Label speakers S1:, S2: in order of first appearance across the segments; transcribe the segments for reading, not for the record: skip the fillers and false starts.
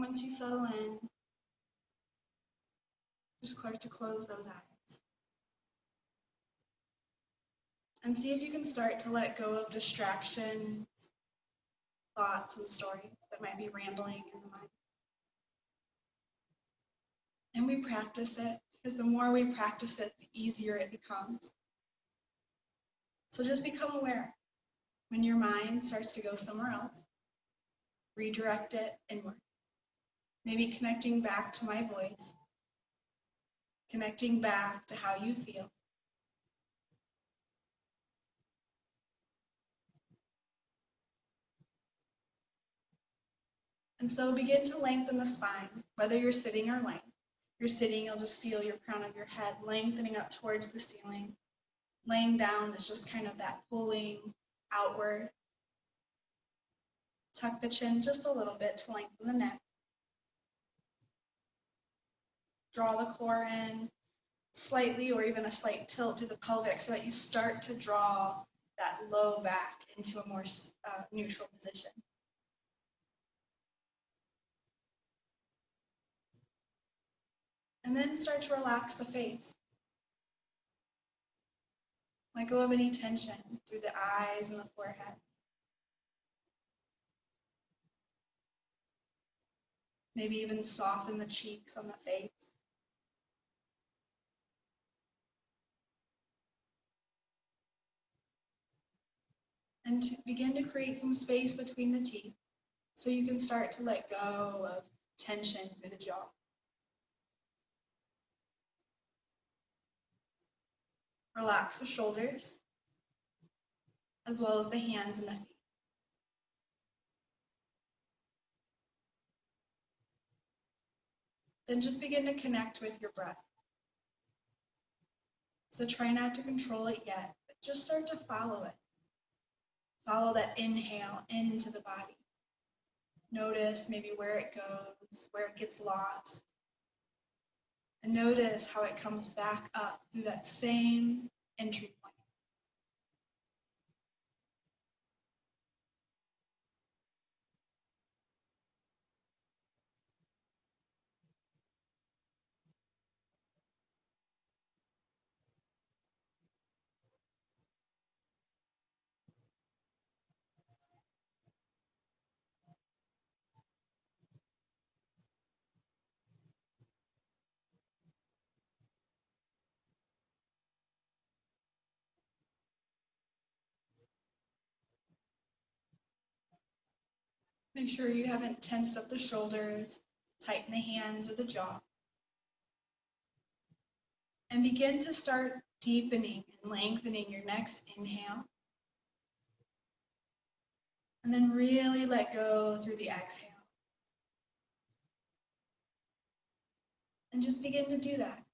S1: once you settle in, just start to close those eyes. And see if you can start to let go of distractions, thoughts, and stories that might be rambling in the mind. And we practice it, because the more we practice it, the easier it becomes. So just become aware. When your mind starts to go somewhere else, redirect it inward. Maybe connecting back to my voice, connecting back to how you feel. And so begin to lengthen the spine, whether you're sitting or laying. If you're sitting, you'll just feel your crown of your head lengthening up towards the ceiling. Laying down is just kind of that pulling outward. Tuck the chin just a little bit to lengthen the neck. Draw the core in slightly, or even a slight tilt to the pelvic, so that you start to draw that low back into a more neutral position. And then start to relax the face. Let go of any tension through the eyes and the forehead. Maybe even soften the cheeks on the face. And to begin to create some space between the teeth, so you can start to let go of tension through the jaw. Relax the shoulders, as well as the hands and the feet. Then just begin to connect with your breath. So try not to control it yet, but just start to follow it. Follow that inhale into the body. Notice maybe where it goes, where it gets lost. And notice how it comes back up through that same entry point. Make sure you haven't tensed up the shoulders, tighten the hands or the jaw. And begin to start deepening and lengthening your next inhale. And then really let go through the exhale. And just begin to do that,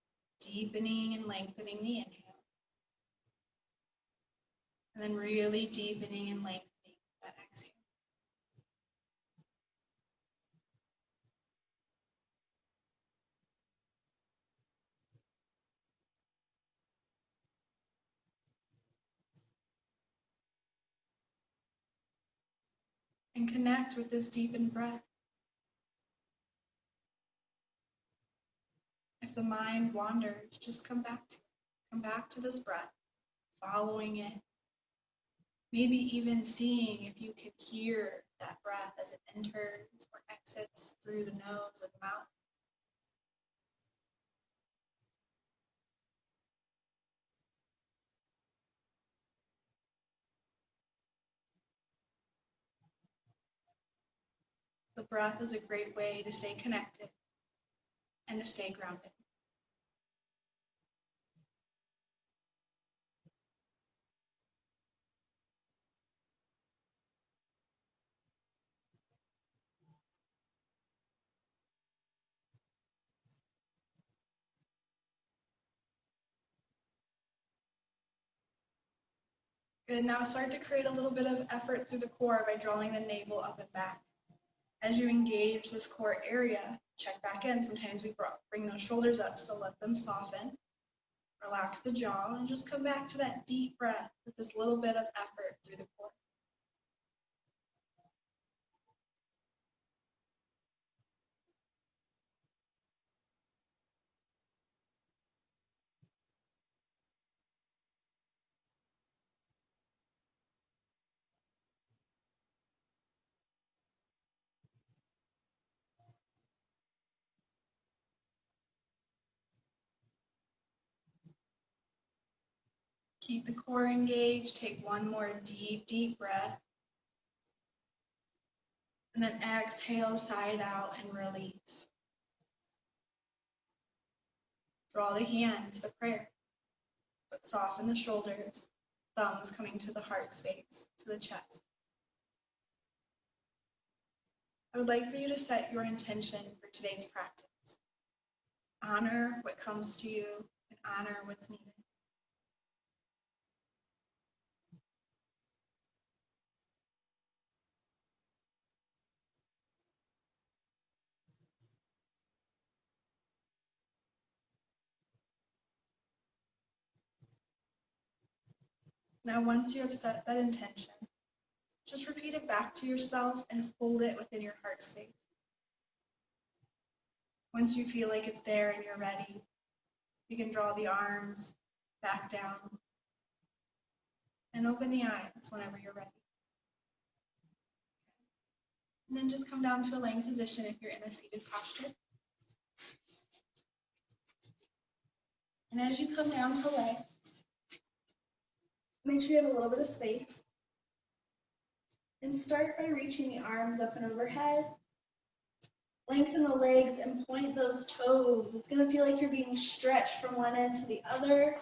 S1: deepening and lengthening the inhale. And then really deepening and lengthening that exhale. And connect with this deepened breath. If the mind wanders, just come back to it. Come back to this breath, following it. Maybe even seeing if you can hear that breath as it enters or exits through the nose or the mouth. The breath is a great way to stay connected and to stay grounded. Good, now start to create a little bit of effort through the core by drawing the navel up and back. As you engage this core area, check back in. Sometimes we bring those shoulders up, so let them soften. Relax the jaw and just come back to that deep breath with this little bit of effort through the core. Keep the core engaged. Take one more deep, deep breath. And then exhale, side out, and release. Draw the hands to prayer, but soften the shoulders, thumbs coming to the heart space, to the chest. I would like for you to set your intention for today's practice. Honor what comes to you and honor what's needed. Now, once you have set that intention, just repeat it back to yourself and hold it within your heart space. Once you feel like it's there and you're ready, you can draw the arms back down and open the eyes whenever you're ready. And then just come down to a laying position if you're in a seated posture. And as you come down to lay, make sure you have a little bit of space. And start by reaching the arms up and overhead. Lengthen the legs and point those toes. It's going to feel like you're being stretched from one end to the other.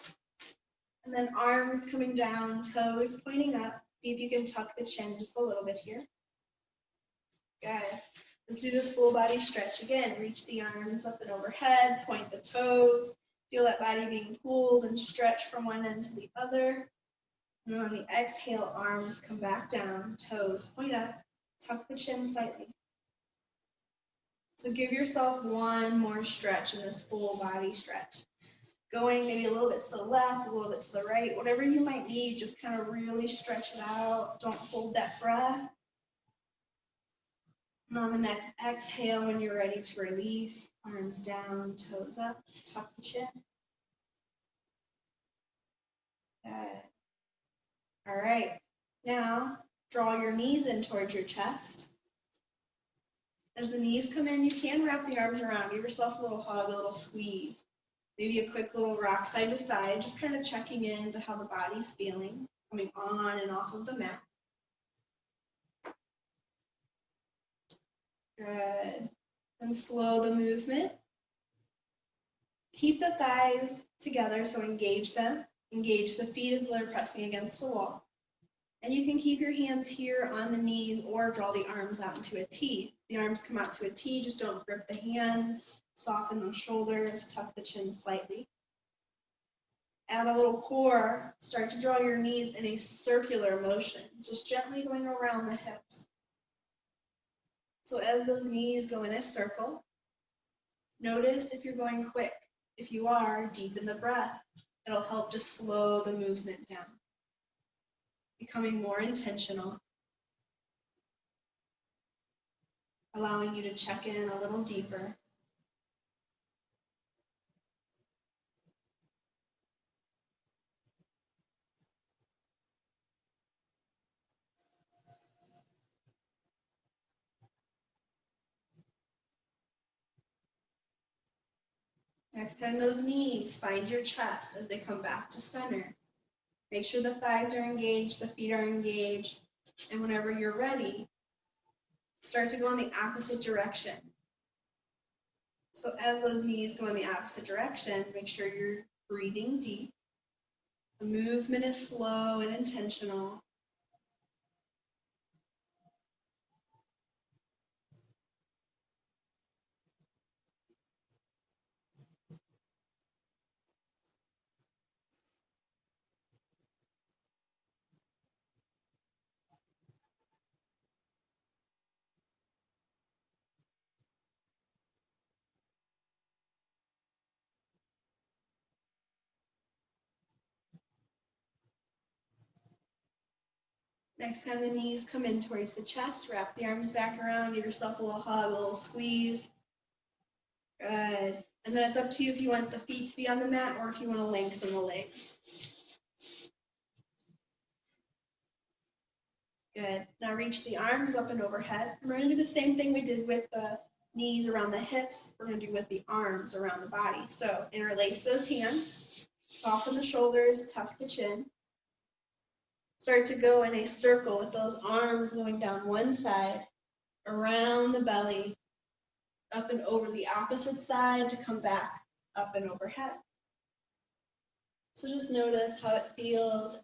S1: And then arms coming down, toes pointing up. See if you can tuck the chin just a little bit here. Good. Let's do this full body stretch again. Reach the arms up and overhead, point the toes. Feel that body being pulled and stretched from one end to the other. And then on the exhale, arms come back down, toes point up, tuck the chin slightly. So give yourself one more stretch in this full body stretch. Going maybe a little bit to the left, a little bit to the right, whatever you might need, just kind of really stretch it out. Don't hold that breath. And on the next exhale, when you're ready to release, arms down, toes up, tuck the chin. Good. All right, now draw your knees in towards your chest. As the knees come in, you can wrap the arms around. Give yourself a little hug, a little squeeze. Maybe a quick little rock side to side, just kind of checking in to how the body's feeling, coming on and off of the mat. Good. Then slow the movement. Keep the thighs together, so engage them. Engage the feet as they're pressing against the wall. And you can keep your hands here on the knees or draw the arms out into a T. The arms come out to a T, just don't grip the hands. Soften those shoulders, tuck the chin slightly. Add a little core. Start to draw your knees in a circular motion, just gently going around the hips. So as those knees go in a circle, notice if you're going quick. If you are, deepen the breath. It'll help to slow the movement down. Becoming more intentional. Allowing you to check in a little deeper. Extend those knees, find your chest as they come back to center. Make sure the thighs are engaged, the feet are engaged, and whenever you're ready, start to go in the opposite direction. So as those knees go in the opposite direction, make sure you're breathing deep. The movement is slow and intentional. Next time the knees come in towards the chest, wrap the arms back around, give yourself a little hug, a little squeeze. Good. And then it's up to you if you want the feet to be on the mat or if you want to lengthen the legs. Good. Now reach the arms up and overhead. And we're going to do the same thing we did with the knees around the hips. We're going to do with the arms around the body. So interlace those hands, soften the shoulders, tuck the chin. Start to go in a circle with those arms going down one side, around the belly, up and over the opposite side to come back up and overhead. So just notice how it feels,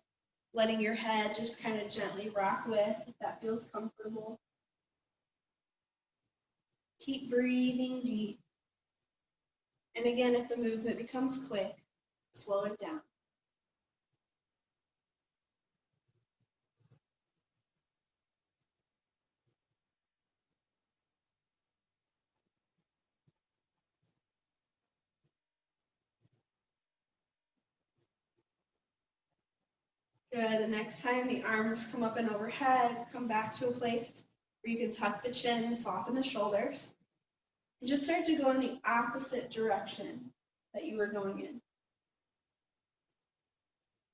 S1: letting your head just kind of gently rock with, if that feels comfortable. Keep breathing deep. And again, if the movement becomes quick, slow it down. Good. The next time the arms come up and overhead, come back to a place where you can tuck the chin, soften the shoulders, and just start to go in the opposite direction that you were going in.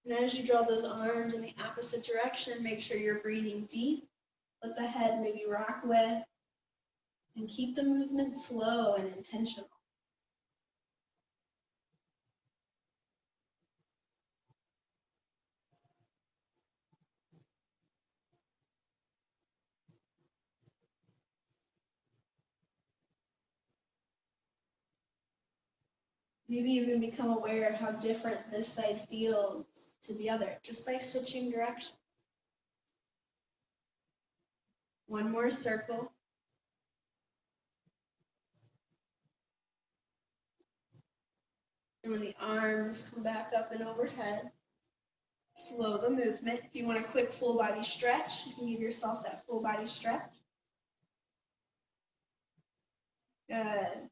S1: And as you draw those arms in the opposite direction, make sure you're breathing deep. Let the head maybe rock with, and keep the movement slow and intentional. Maybe even become aware of how different this side feels to the other, just by switching directions. One more circle. And when the arms come back up and overhead, slow the movement. If you want a quick full body stretch, you can give yourself that full body stretch. Good.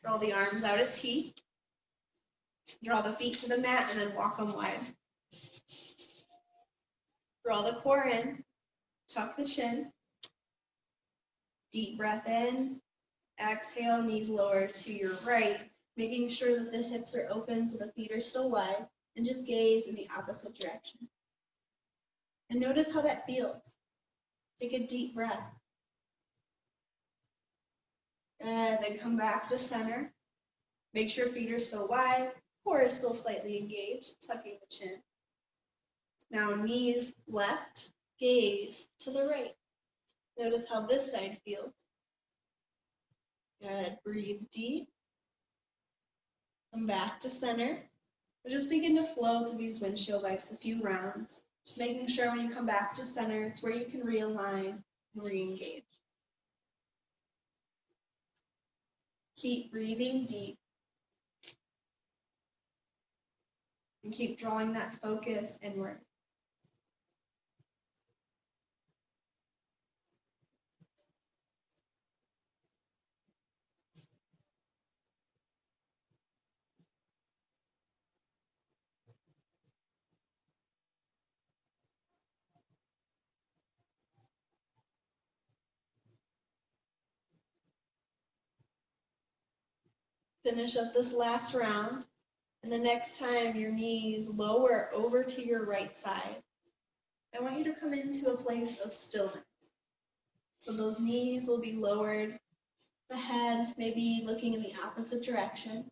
S1: Draw the arms out at T. Draw the feet to the mat and then walk them wide. Draw the core in, tuck the chin. Deep breath in. Exhale, knees lower to your right, making sure that the hips are open so the feet are still wide, and just gaze in the opposite direction. And notice how that feels. Take a deep breath. And then come back to center. Make sure feet are still wide, core is still slightly engaged, tucking the chin. Now knees left, gaze to the right. Notice how this side feels. Good, breathe deep. Come back to center. And just begin to flow through these windshield wipes a few rounds. Just making sure when you come back to center, it's where you can realign and re-engage. Keep breathing deep. And keep drawing that focus inward. Finish up this last round. And the next time your knees lower over to your right side, I want you to come into a place of stillness. So those knees will be lowered, the head maybe looking in the opposite direction.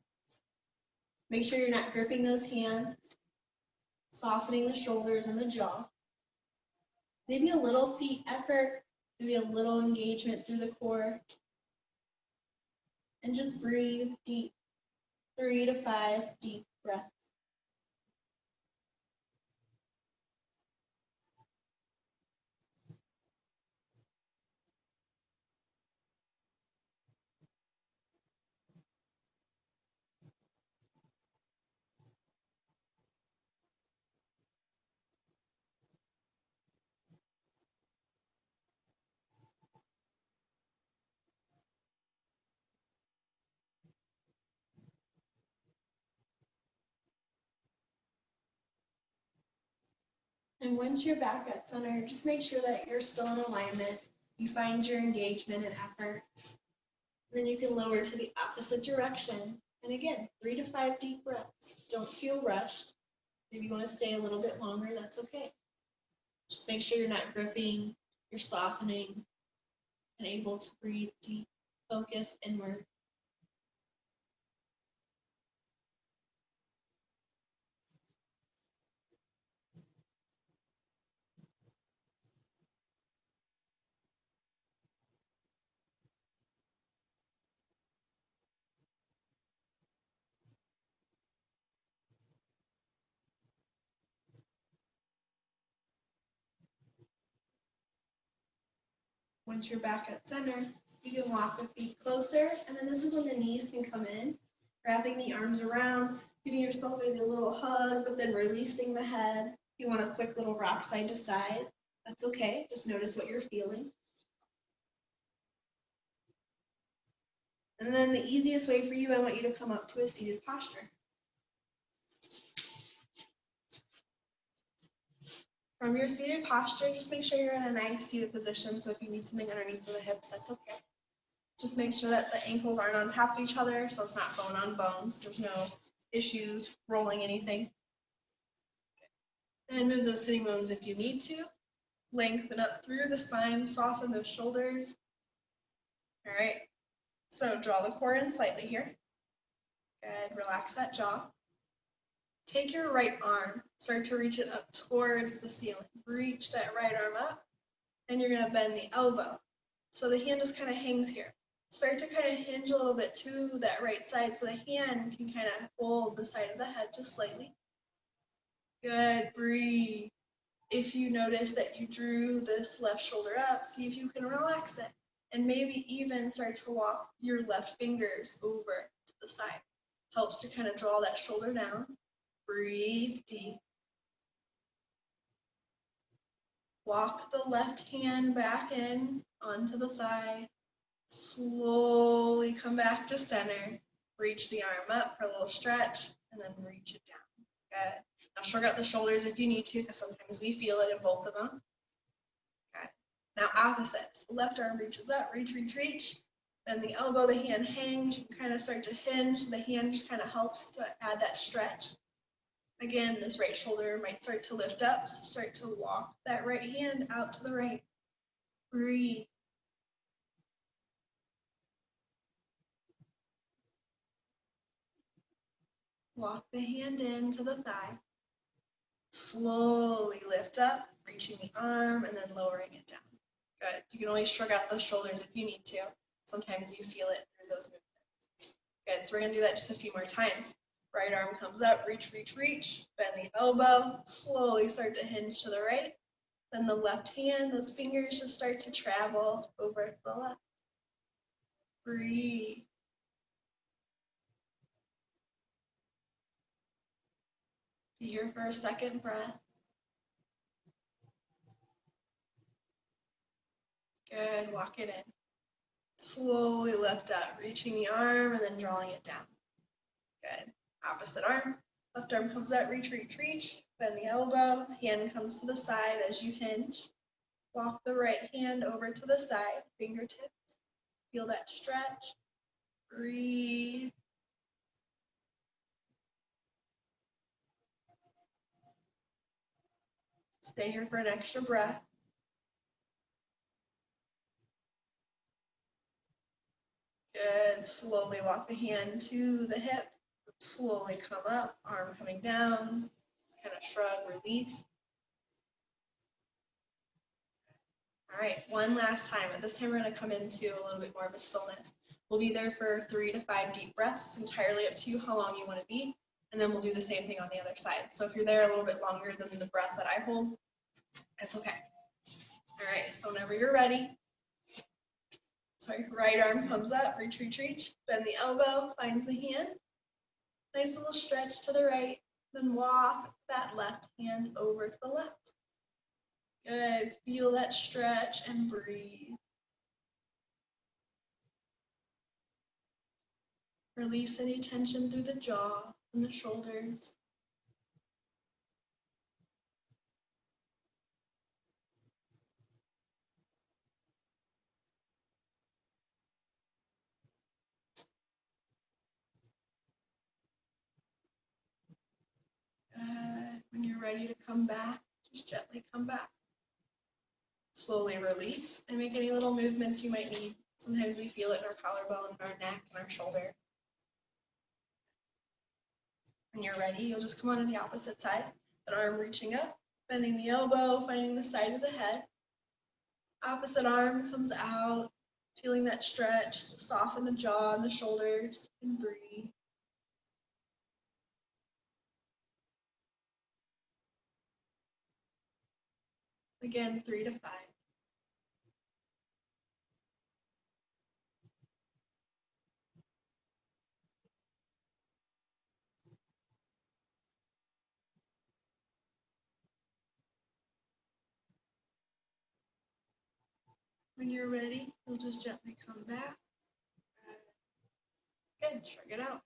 S1: Make sure you're not gripping those hands, softening the shoulders and the jaw. Maybe a little feet effort, maybe a little engagement through the core. And just breathe deep, 3 to 5 deep breaths. And once you're back at center, just make sure that you're still in alignment. You find your engagement and effort. And then you can lower to the opposite direction. And again, 3 to 5 deep breaths. Don't feel rushed. If you want to stay a little bit longer, that's okay. Just make sure you're not gripping, you're softening, and able to breathe deep, focus inward.
S2: Once you're back at center, you can walk the feet closer, and then this is when the knees can come in, wrapping the arms around, giving yourself maybe a little hug, but then releasing the head. If you want a quick little rock side to side, that's okay. Just notice what you're feeling. And then the easiest way for you, I want you to come up to a seated posture. From your seated posture, just make sure you're in a nice seated position. So if you need something underneath the hips, that's okay. Just make sure that the ankles aren't on top of each other, so it's not bone on bones. There's no issues rolling anything. And move those sitting bones if you need to. Lengthen up through the spine, soften those shoulders. All right, so draw the core in slightly here. Good, relax that jaw. Take your right arm, start to reach it up towards the ceiling. Reach that right arm up, and you're gonna bend the elbow. So the hand just kind of hangs here. Start to kind of hinge a little bit to that right side so the hand can kind of hold the side of the head just slightly. Good, breathe. If you notice that you drew this left shoulder up, see if you can relax it. And maybe even start to walk your left fingers over to the side. Helps to kind of draw that shoulder down. Breathe deep. Walk the left hand back in onto the thigh. Slowly come back to center. Reach the arm up for a little stretch and then reach it down. Good. Now shrug out the shoulders if you need to, because sometimes we feel it in both of them. Okay. Now opposites. Left arm reaches up, reach, reach, reach. Bend the elbow, the hand hangs. You can kind of start to hinge. The hand just kind of helps to add that stretch. Again, this right shoulder might start to lift up, so start to walk that right hand out to the right. Breathe. Walk the hand into the thigh. Slowly lift up, reaching the arm and then lowering it down. Good. You can always shrug out those shoulders if you need to. Sometimes you feel it through those movements. Good. So we're going to do that just a few more times. Right arm comes up, reach, reach, reach. Bend the elbow. Slowly start to hinge to the right. Then the left hand, those fingers just start to travel over to the left. Breathe. Be here for a second breath. Good. Walk it in. Slowly lift up, reaching the arm and then drawing it down. Good. Opposite arm. Left arm comes out, reach, reach, reach. Bend the elbow. Hand comes to the side as you hinge. Walk the right hand over to the side, fingertips. Feel that stretch. Breathe. Stay here for an extra breath. Good. Slowly walk the hand to the hip. Slowly come up, arm coming down. Kind of shrug, release. All right, one last time. At this time, we're going to come into a little bit more of a stillness. We'll be there for 3 to 5 deep breaths. It's entirely up to you how long you want to be. And then we'll do the same thing on the other side. So if you're there a little bit longer than the breath that I hold, that's okay. All right, so whenever you're ready, right arm comes up, reach, reach, reach. Bend the elbow, finds the hand. Nice little stretch to the right. Then walk that left hand over to the left. Good. Feel that stretch and breathe. Release any tension through the jaw and the shoulders. Good. When you're ready to come back, just gently come back. Slowly release and make any little movements you might need. Sometimes we feel it in our collarbone, our neck, and our shoulder. When you're ready, you'll just come onto the opposite side. That arm reaching up, bending the elbow, finding the side of the head. Opposite arm comes out, feeling that stretch. Soften the jaw and the shoulders and breathe. Again, 3 to 5. When you're ready, you'll just gently come back. Good, shrug it out.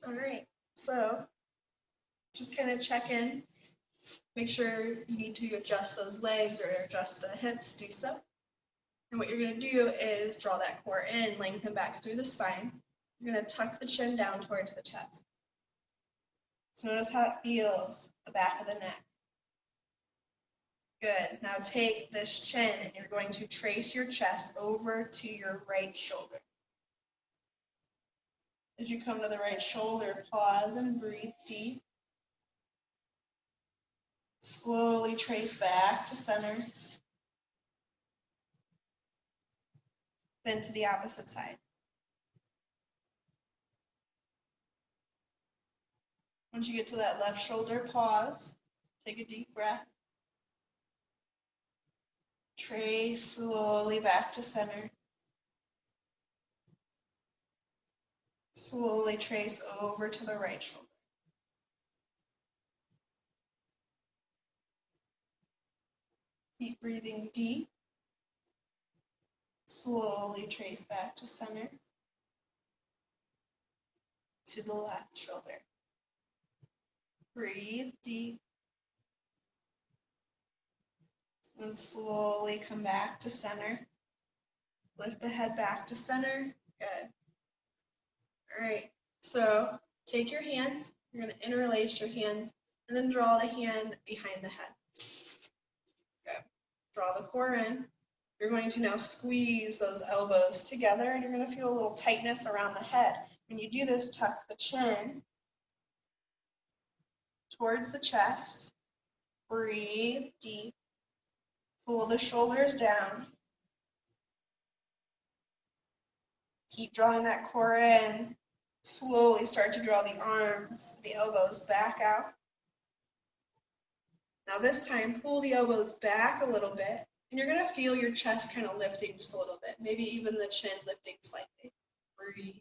S2: All right, so just kind of check in. Make sure you need to adjust those legs or adjust the hips, do so. And what you're going to do is draw that core in, lengthen back through the spine. You're going to tuck the chin down towards the chest. So notice how it feels, the back of the neck. Good. Now take this chin and you're going to trace your chest over to your right shoulder. As you come to the right shoulder, pause and breathe deep. Slowly trace back to center. Then to the opposite side. Once you get to that left shoulder, pause. Take a deep breath. Trace slowly back to center. Slowly trace over to the right shoulder. Keep breathing deep. Slowly trace back to center. To the left shoulder. Breathe deep. And slowly come back to center. Lift the head back to center. Good. All right. So take your hands. You're going to interlace your hands and then draw the hand behind the head. Good. Draw the core in. You're going to now squeeze those elbows together and you're going to feel a little tightness around the head. When you do this, tuck the chin towards the chest. Breathe deep. Pull the shoulders down. Keep drawing that core in. Slowly start to draw the arms, the elbows back out. Now this time, pull the elbows back a little bit, and you're going to feel your chest kind of lifting just a little bit, maybe even the chin lifting slightly. Breathe.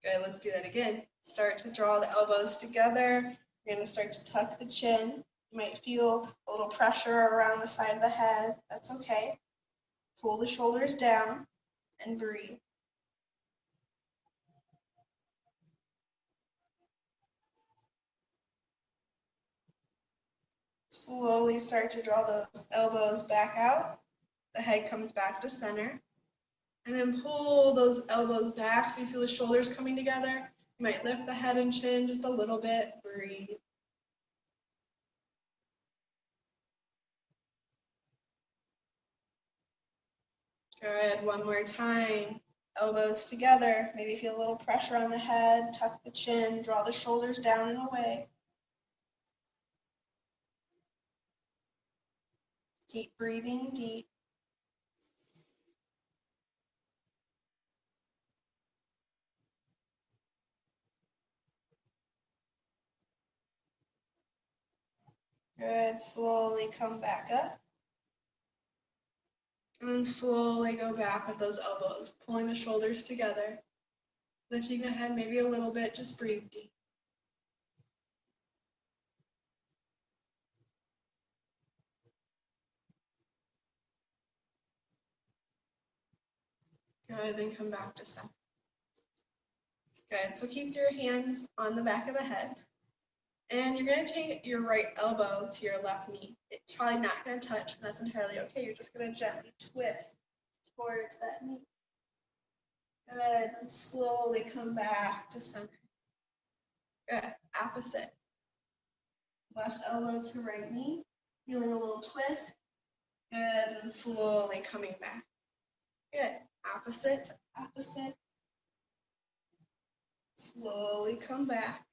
S2: Good, let's do that again. Start to draw the elbows together. You're going to start to tuck the chin. You might feel a little pressure around the side of the head. That's okay. Pull the shoulders down and breathe. Slowly start to draw those elbows back out. The head comes back to center. And then pull those elbows back so you feel the shoulders coming together. You might lift the head and chin just a little bit. Breathe. Good. One more time. Elbows together. Maybe feel a little pressure on the head. Tuck the chin. Draw the shoulders down and away. Keep breathing deep. Good. Slowly come back up. And then slowly go back with those elbows, pulling the shoulders together. Lifting the head maybe a little bit. Just breathe deep. Good. Then come back to center. Good. So keep your hands on the back of the head. And you're going to take your right elbow to your left knee. It's probably not going to touch, and that's entirely okay. You're just going to gently twist towards that knee. Good. And slowly come back to center. Good. Opposite. Left elbow to right knee. Feeling a little twist. Good. And slowly coming back. Good. Opposite to opposite. Slowly come back.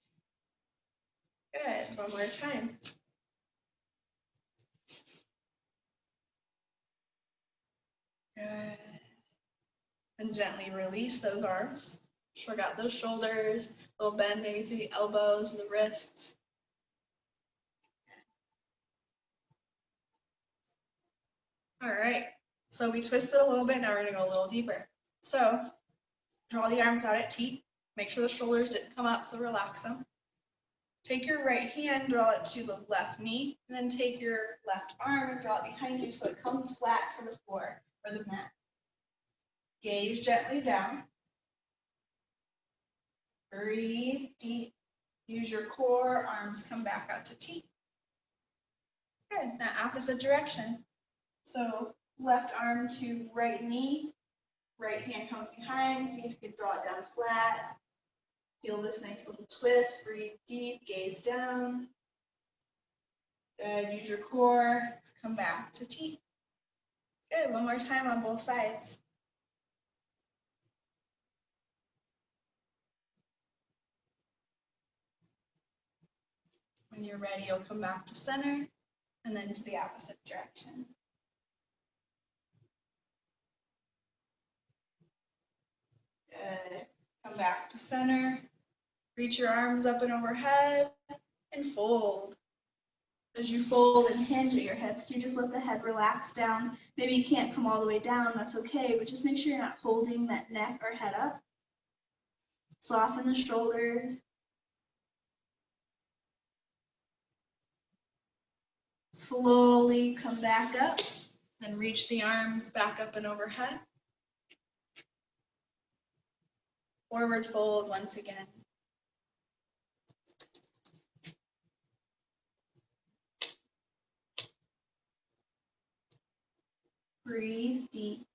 S2: Good. One more time. Good. And gently release those arms. Shrug out those shoulders. A little bend maybe through the elbows and the wrists. All right. So we twisted a little bit. Now we're going to go a little deeper. So draw the arms out at T. Make sure the shoulders didn't come up, so relax them. Take your right hand, draw it to the left knee, and then take your left arm and draw it behind you so it comes flat to the floor or the mat. Gaze gently down. Breathe deep. Use your core, arms come back out to T. Good, now opposite direction. So left arm to right knee, right hand comes behind, see if you can draw it down flat. Feel this nice little twist, breathe deep, gaze down. Good, use your core, come back to T. Good, one more time on both sides. When you're ready, you'll come back to center and then to the opposite direction. Good, come back to center. Reach your arms up and overhead and fold. As you fold and hinge at your hips, you just let the head relax down. Maybe you can't come all the way down, that's okay, but just make sure you're not holding that neck or head up. Soften the shoulders. Slowly come back up, then reach the arms back up and overhead. Forward fold once again. Breathe deep.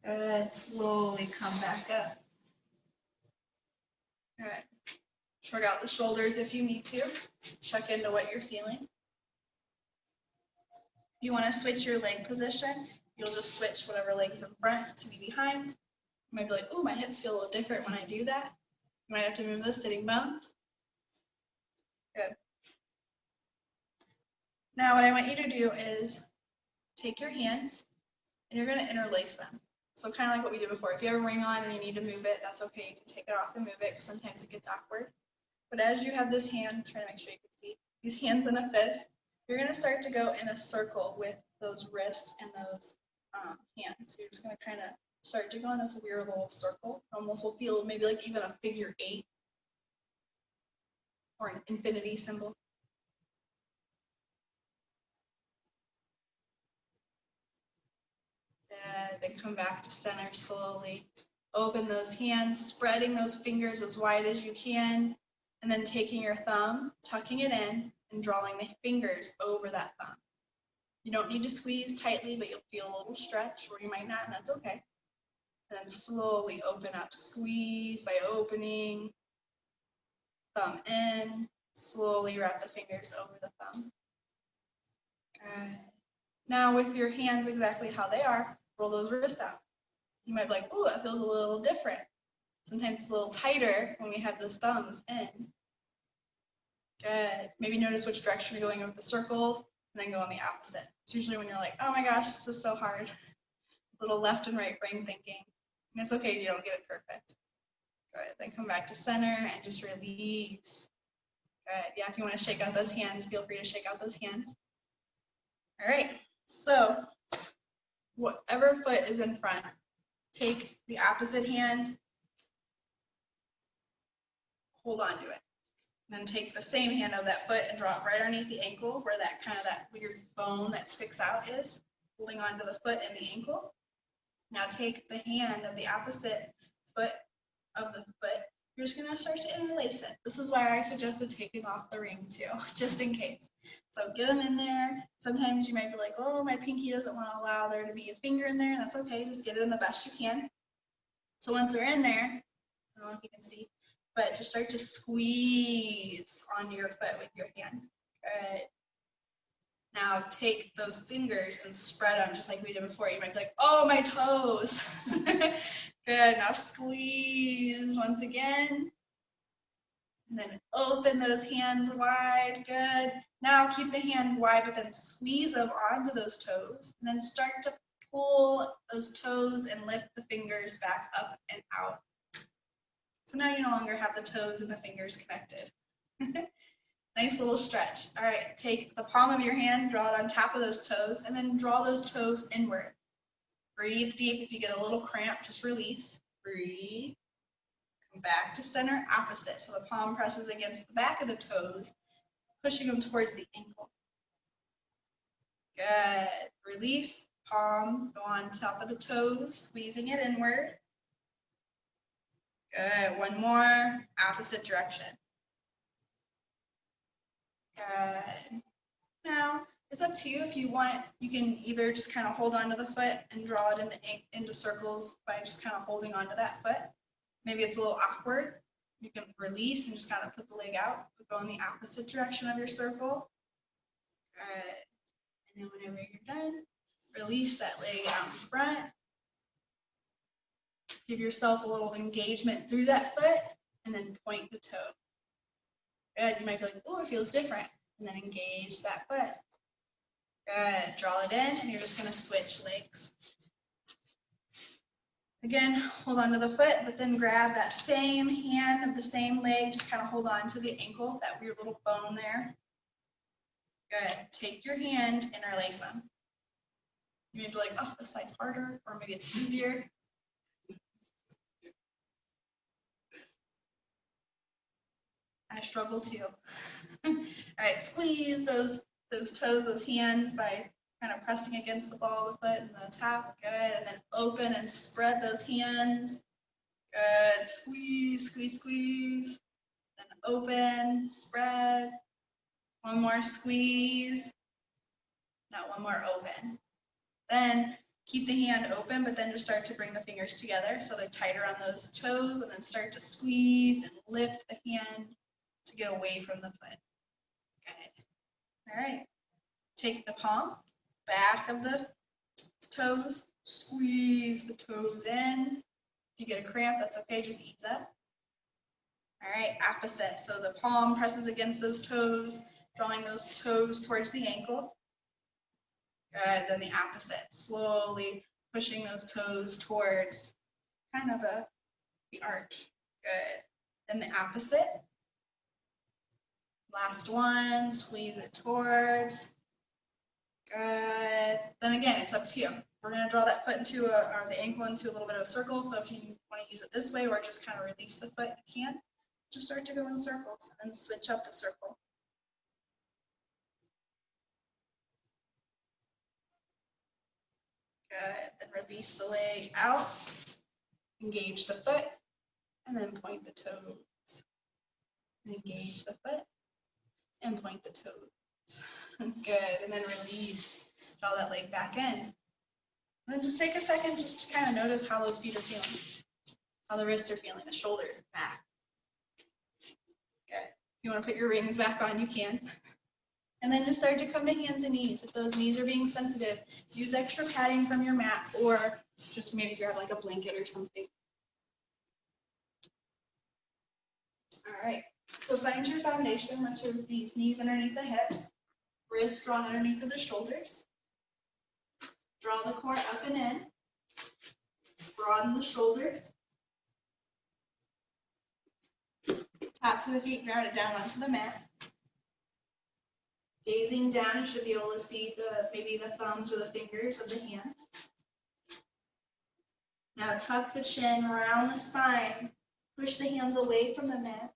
S2: Good, slowly come back up. All right, shrug out the shoulders if you need to. Check into what you're feeling. If you want to switch your leg position, you'll just switch whatever leg's in front to be behind. You might be like, ooh, my hips feel a little different when I do that. You might have to move the sitting bones. Good. Now what I want you to do is take your hands and you're going to interlace them. So kind of like what we did before. If you have a ring on and you need to move it, that's okay. You can take it off and move it because sometimes it gets awkward. But as you have this hand, try to make sure you can see, these hands in a fist, you're going to start to go in a circle with those wrists and those hands. So you're just going to kind of start to go in this weird little circle. Almost will feel maybe like even a figure 8 or an infinity symbol. Then come back to center slowly. Open those hands, spreading those fingers as wide as you can, and then taking your thumb, tucking it in, and drawing the fingers over that thumb. You don't need to squeeze tightly, but you'll feel a little stretch, or you might not, and that's okay. And then slowly open up. Squeeze by opening, thumb in, slowly wrap the fingers over the thumb. Okay. Now with your hands exactly how they are, roll those wrists out. You might be like, ooh, that feels a little different. Sometimes it's a little tighter when we have those thumbs in. Good. Maybe notice which direction you're going with the circle, and then go on the opposite. It's usually when you're like, oh my gosh, this is so hard. A little left and right brain thinking. And it's okay if you don't get it perfect. Good. Then come back to center and just release. Good. Yeah, if you want to shake out those hands, feel free to shake out those hands. All right. So whatever foot is in front, take the opposite hand, hold on to it. And then take the same hand of that foot and draw it right underneath the ankle where that kind of that weird bone that sticks out is, holding on to the foot and the ankle. Now take the hand of the opposite foot of the foot. You're just going to start to interlace it. This is why I suggested taking off the ring too, just in case. So get them in there. Sometimes you might be like, oh, my pinky doesn't want to allow there to be a finger in there. That's okay. Just get it in the best you can. So once they're in there, I don't know if you can see, but just start to squeeze onto your foot with your hand. Good. Now take those fingers and spread them just like we did before. You might be like, oh, my toes. Good. Now squeeze once again. And then open those hands wide. Good. Now keep the hand wide, but then squeeze them onto those toes. And then start to pull those toes and lift the fingers back up and out. So now you no longer have the toes and the fingers connected. Nice little stretch. All right, take the palm of your hand, draw it on top of those toes, and then draw those toes inward. Breathe deep. If you get a little cramp, just release. Breathe. Come back to center, opposite. So the palm presses against the back of the toes, pushing them towards the ankle. Good. Release. Palm, go on top of the toes, squeezing it inward. Good. One more. Opposite direction. Good. Now, it's up to you if you want. You can either just kind of hold onto the foot and draw it into circles by just kind of holding onto that foot. Maybe it's a little awkward. You can release and just kind of put the leg out, but go in the opposite direction of your circle. Good. And then whenever you're done, release that leg out in front. Give yourself a little engagement through that foot and then point the toe. Good. You might be like, oh, it feels different. And then engage that foot. Good. Draw it in and you're just going to switch legs. Again, hold on to the foot, but then grab that same hand of the same leg. Just kind of hold on to the ankle, that weird little bone there. Good. Take your hand, interlace them. You may be like, oh, this side's harder, or maybe it's easier. I struggle too. All right, squeeze those toes, those hands by kind of pressing against the ball of the foot and the top. Good. And then open and spread those hands. Good. Squeeze, squeeze, squeeze. Then open, spread. One more squeeze. Now one more open. Then keep the hand open, but then just start to bring the fingers together so they're tighter on those toes, and then start to squeeze and lift the hand to get away from the foot. Good. All right. Take the palm, back of the toes, squeeze the toes in. If you get a cramp, that's okay, just ease up. All right, opposite. So the palm presses against those toes, drawing those toes towards the ankle. Good, then the opposite, slowly pushing those toes towards kind of the arch. Good. Then the opposite. Last one, squeeze it towards. Good. Then again, it's up to you. We're going to draw that foot into or the ankle into a little bit of a circle. So if you want to use it this way or just kind of release the foot, you can. Just start to go in circles and switch up the circle. Good. Then release the leg out. Engage the foot. And then point the toes. Engage the foot. And point the toes. Good. And then release. Draw that leg back in. And then just take a second just to kind of notice how those feet are feeling. How the wrists are feeling, the shoulders, back. Good. If you want to put your rings back on, you can. And then just start to come to hands and knees. If those knees are being sensitive, use extra padding from your mat or just maybe grab like a blanket or something. All right. So find your foundation, which is these knees underneath the hips, wrists drawn underneath of the shoulders. Draw the core up and in. Broaden the shoulders. Tops of the feet grounded down onto the mat. Gazing down, you should be able to see maybe the thumbs or the fingers of the hands. Now tuck the chin around the spine. Push the hands away from the mat.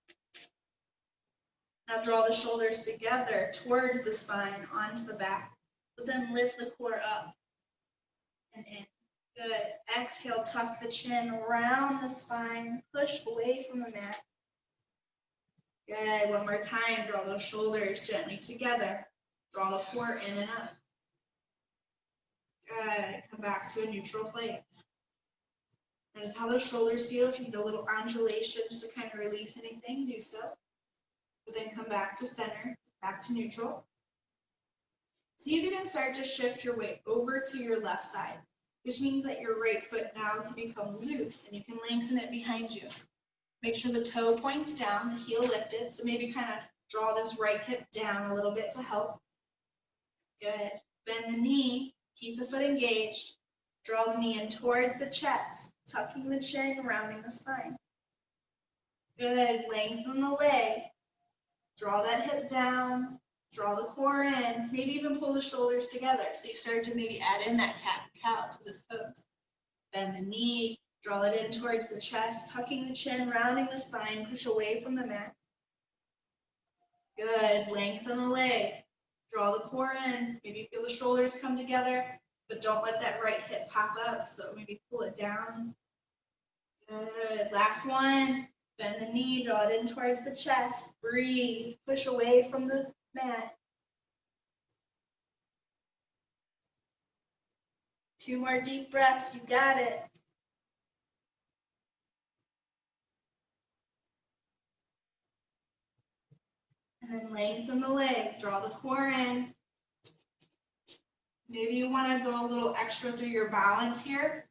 S2: Now draw the shoulders together towards the spine onto the back, but then lift the core up and in. Good. Exhale, tuck the chin around the spine, push away from the mat. Good. One more time, draw those shoulders gently together. Draw the core in and up. Good. Come back to a neutral place. Notice how those shoulders feel. If you need a little undulation just to kind of release anything, do so. But then come back to center, back to neutral. See if you can start to shift your weight over to your left side, which means that your right foot now can become loose and you can lengthen it behind you. Make sure the toe points down, the heel lifted. So maybe kind of draw this right hip down a little bit to help. Good. Bend the knee, keep the foot engaged. Draw the knee in towards the chest, tucking the chin, rounding the spine. Good. Lengthen the leg. Draw that hip down, draw the core in, maybe even pull the shoulders together. So you start to maybe add in that cow to this pose. Bend the knee, draw it in towards the chest, tucking the chin, rounding the spine, push away from the mat. Good, lengthen the leg, draw the core in, maybe feel the shoulders come together, but don't let that right hip pop up, so maybe pull it down. Good, last one, bend the knee, draw it in towards the chest, breathe, push away from the mat. 2 more deep breaths, you got it. And then lengthen the leg, draw the core in. Maybe you want to go a little extra through your balance here.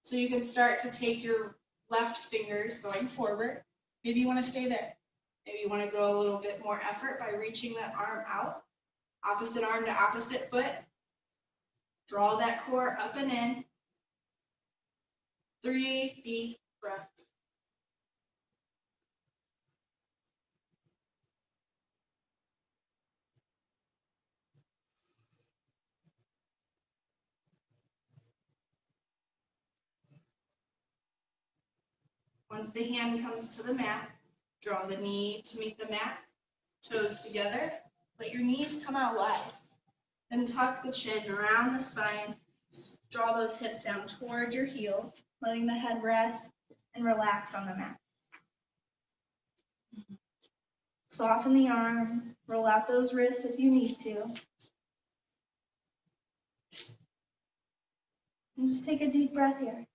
S2: So you can start to take your left fingers going forward. Maybe you want to stay there. Maybe you want to go a little bit more effort by reaching that arm out. Opposite arm to opposite foot. Draw that core up and in. 3 deep breaths. Once the hand comes to the mat, draw the knee to meet the mat, toes together. Let your knees come out wide. Then tuck the chin around the spine. Draw those hips down toward your heels, letting the head rest and relax on the mat. Soften the arms, roll out those wrists if you need to. And just take a deep breath here.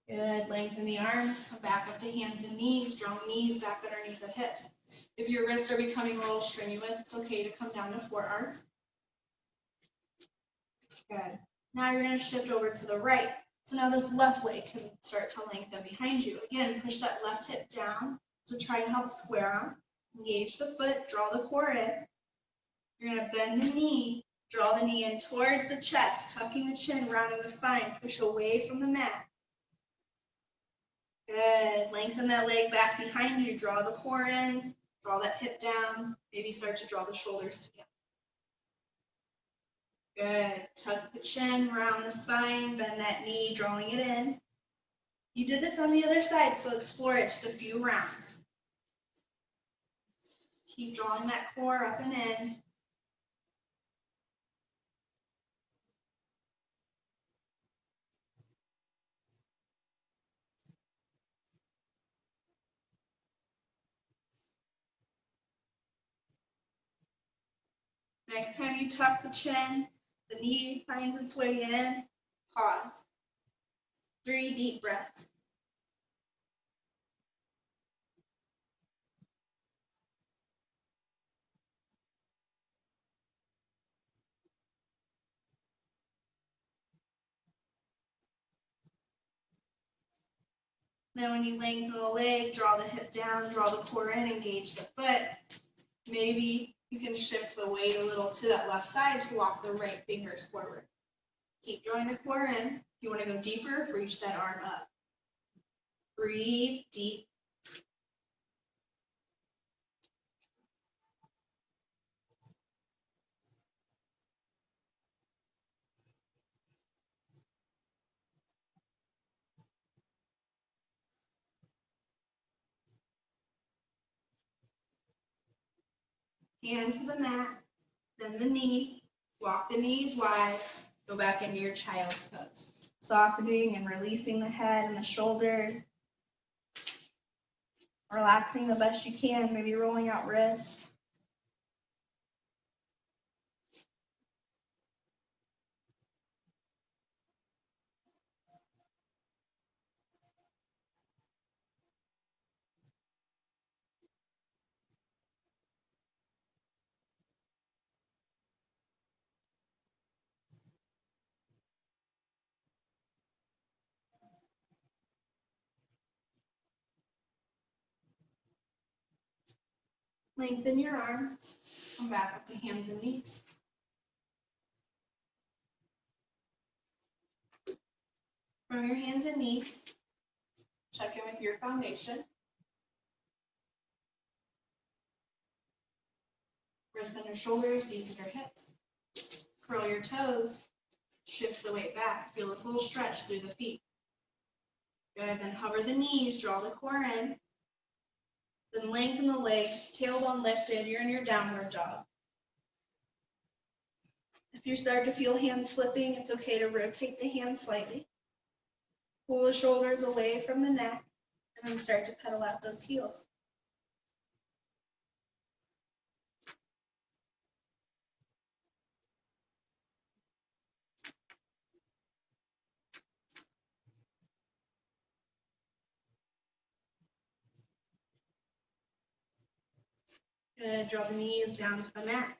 S2: Good, lengthen the arms, come back up to hands and knees, draw knees back underneath the hips. If your wrists are becoming a little strenuous, it's okay to come down to forearms. Good. Now you're going to shift over to the right. So now this left leg can start to lengthen behind you. Again, push that left hip down to try and help square them. Engage the foot, draw the core in. You're going to bend the knee, draw the knee in towards the chest, tucking the chin, rounding the spine, push away from the mat. Good. Lengthen that leg back behind you. Draw the core in. Draw that hip down. Maybe start to draw the shoulders together. Good. Tuck the chin, round the spine, bend that knee, drawing it in. You did this on the other side, so explore it just a few rounds. Keep drawing that core up and in. Next time you tuck the chin, the knee finds its way in, pause. 3 deep breaths. Then when you lengthen the leg, draw the hip down, draw the core in, engage the foot. Maybe you can shift the weight a little to that left side to walk the right fingers forward. Keep drawing the core in. If you want to go deeper, reach that arm up. Breathe deep. Hand to the mat, then the knee. Walk the knees wide. Go back into your child's pose. Softening and releasing the head and the shoulders. Relaxing the best you can, maybe rolling out wrists. Lengthen your arms. Come back up to hands and knees. From your hands and knees, check in with your foundation. Wrists under shoulders, knees under hips. Curl your toes, shift the weight back. Feel this little stretch through the feet. Good, then hover the knees, draw the core in. Then lengthen the legs, tailbone lifted, you're in your downward dog. If you start to feel hands slipping, it's okay to rotate the hands slightly. Pull the shoulders away from the neck, and then start to pedal out those heels. Good, draw the knees down to the mat.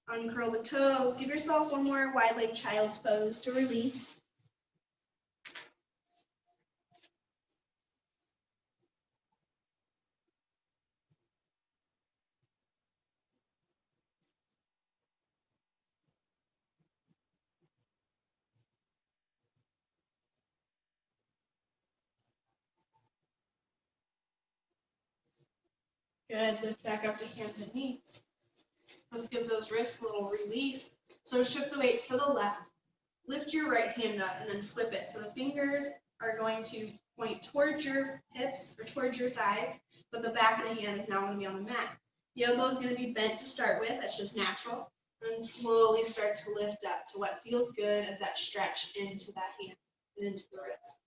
S2: Uncurl the toes. Give yourself one more wide leg child's pose to release. Good, lift back up to hands and knees. Let's give those wrists a little release. So shift the weight to the left. Lift your right hand up and then flip it. So the fingers are going to point towards your hips or towards your thighs, but the back of the hand is now going to be on the mat. The elbow is going to be bent to start with. That's just natural. Then slowly start to lift up to what feels good as that stretch into that hand and into the wrist.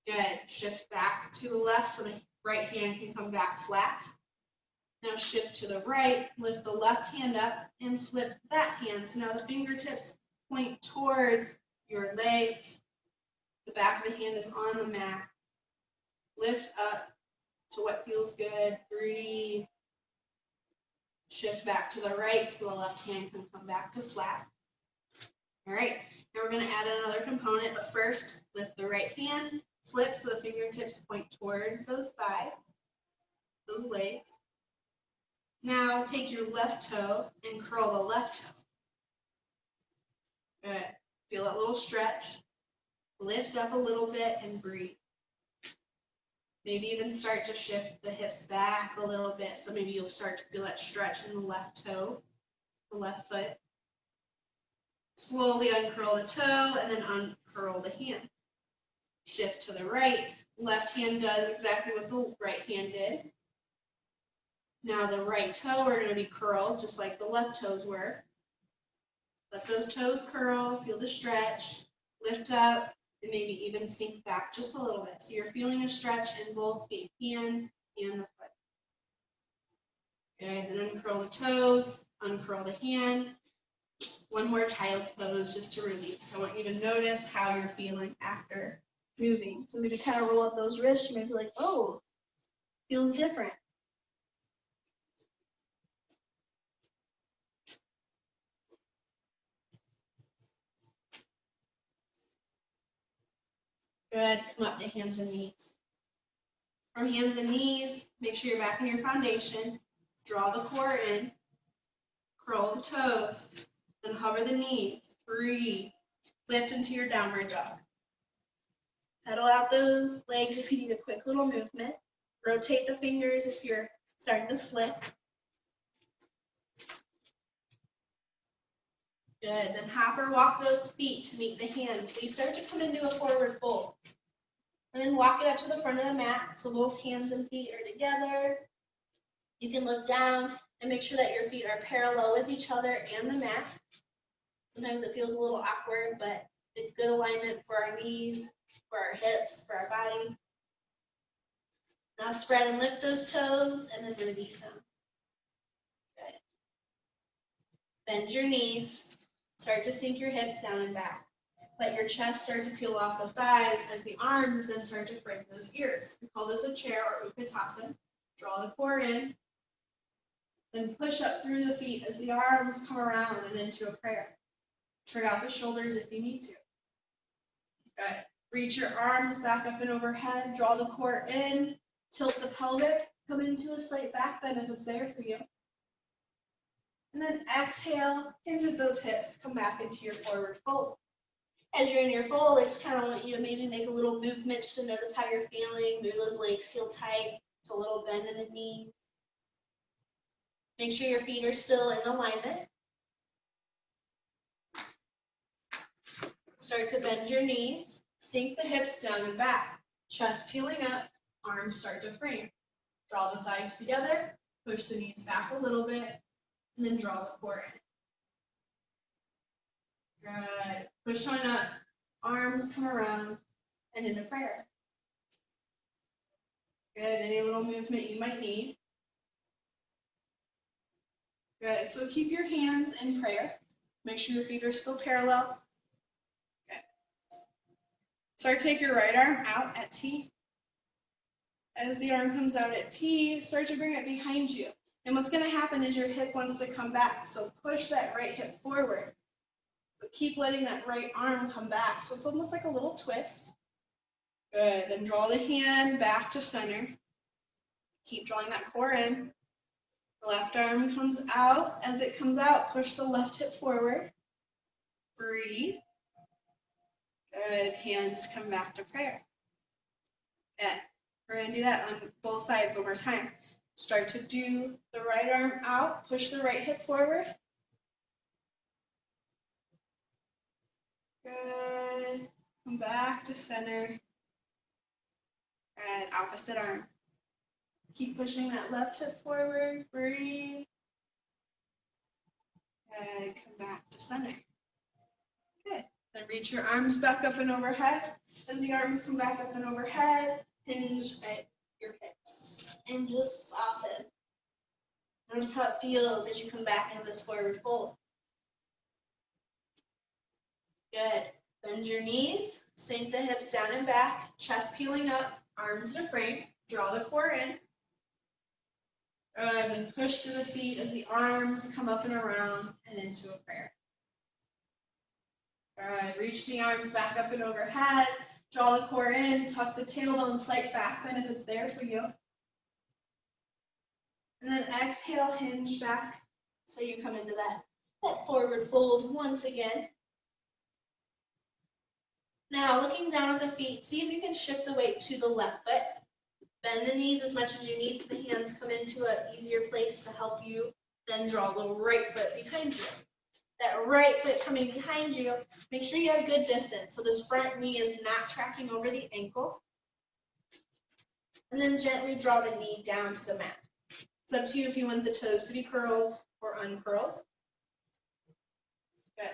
S2: Good. Shift back to the left so the right hand can come back flat. Now shift to the right, lift the left hand up and flip that hand. So now the fingertips point towards your legs. The back of the hand is on the mat. Lift up to what feels good. Breathe. Shift back to the right so the left hand can come back to flat. All right, now we're going to add another component, but first lift the right hand, flip so the fingertips point towards those thighs, those legs. Now take your left toe and curl the left toe. Good. Feel that little stretch. Lift up a little bit and breathe. Maybe even start to shift the hips back a little bit. So maybe you'll start to feel that stretch in the left toe, the left foot. Slowly uncurl the toe and then uncurl the hand. Shift to the right. Left hand does exactly what the right hand did. Now the right toe are going to be curled just like the left toes were. Let those toes curl, feel the stretch, lift up, and maybe even sink back just a little bit. So you're feeling a stretch in both the hand and the foot. Good, then uncurl the toes, uncurl the hand. One more child's pose just to release. I want you to notice how you're feeling after moving. So maybe kind of roll up those wrists. You may be like, oh, feels different. Good, come up to hands and knees. From hands and knees, make sure you're back in your foundation. Draw the core in, curl the toes, then hover the knees. Breathe. Lift into your downward dog. Pedal out those legs if you need a quick little movement. Rotate the fingers if you're starting to slip. Good. Then hop or walk those feet to meet the hands. So you start to come into a forward fold. And then walk it up to the front of the mat so both hands and feet are together. You can look down and make sure that your feet are parallel with each other and the mat. Sometimes it feels a little awkward, but it's good alignment for our knees, for our hips, for our body. Now spread and lift those toes and then release them. Good. Bend your knees. Start to sink your hips down and back. Let your chest start to peel off the thighs as the arms then start to frame those ears. We call this a chair or Utkatasana. Draw the core in. Then push up through the feet as the arms come around and into a prayer. Shrug out the shoulders if you need to. Good. Reach your arms back up and overhead. Draw the core in. Tilt the pelvic. Come into a slight back bend if it's there for you. And then exhale, hinge at those hips, come back into your forward fold. As you're in your fold, I just kind of want you to maybe make a little movement just to notice how you're feeling. Maybe those legs feel tight. It's a little bend in the knees. Make sure your feet are still in alignment. Start to bend your knees. Sink the hips down and back. Chest peeling up, arms start to frame. Draw the thighs together, push the knees back a little bit, and then draw the core in. Good. Push on up, arms come around, and into prayer. Good. Any little movement you might need. Good. So keep your hands in prayer. Make sure your feet are still parallel. Good. Start to take your right arm out at T. As the arm comes out at T, start to bring it behind you. And what's going to happen is your hip wants to come back. So push that right hip forward. But keep letting that right arm come back. So it's almost like a little twist. Good. Then draw the hand back to center. Keep drawing that core in. The left arm comes out. As it comes out, push the left hip forward. Breathe. Good. Hands come back to prayer. Good. We're going to do that on both sides one more time. Start to do the right arm out. Push the right hip forward. Good. Come back to center. And opposite arm. Keep pushing that left hip forward. Breathe. And come back to center. Good. Then reach your arms back up and overhead. As the arms come back up and overhead, hinge at your hips. And just soften. Notice how it feels as you come back into this forward fold. Good. Bend your knees. Sink the hips down and back. Chest peeling up. Arms to frame. Draw the core in. Good. Then push to the feet as the arms come up and around and into a prayer. Good. Reach the arms back up and overhead. Draw the core in. Tuck the tailbone, slight back bend if it's there for you. And then exhale, hinge back. So you come into that forward fold once again. Now, looking down at the feet, see if you can shift the weight to the left foot. Bend the knees as much as you need so the hands come into an easier place to help you. Then draw the right foot behind you. That right foot coming behind you, make sure you have good distance. So this front knee is not tracking over the ankle. And then gently draw the knee down to the mat. It's up to you if you want the toes to be curled or uncurled. Good.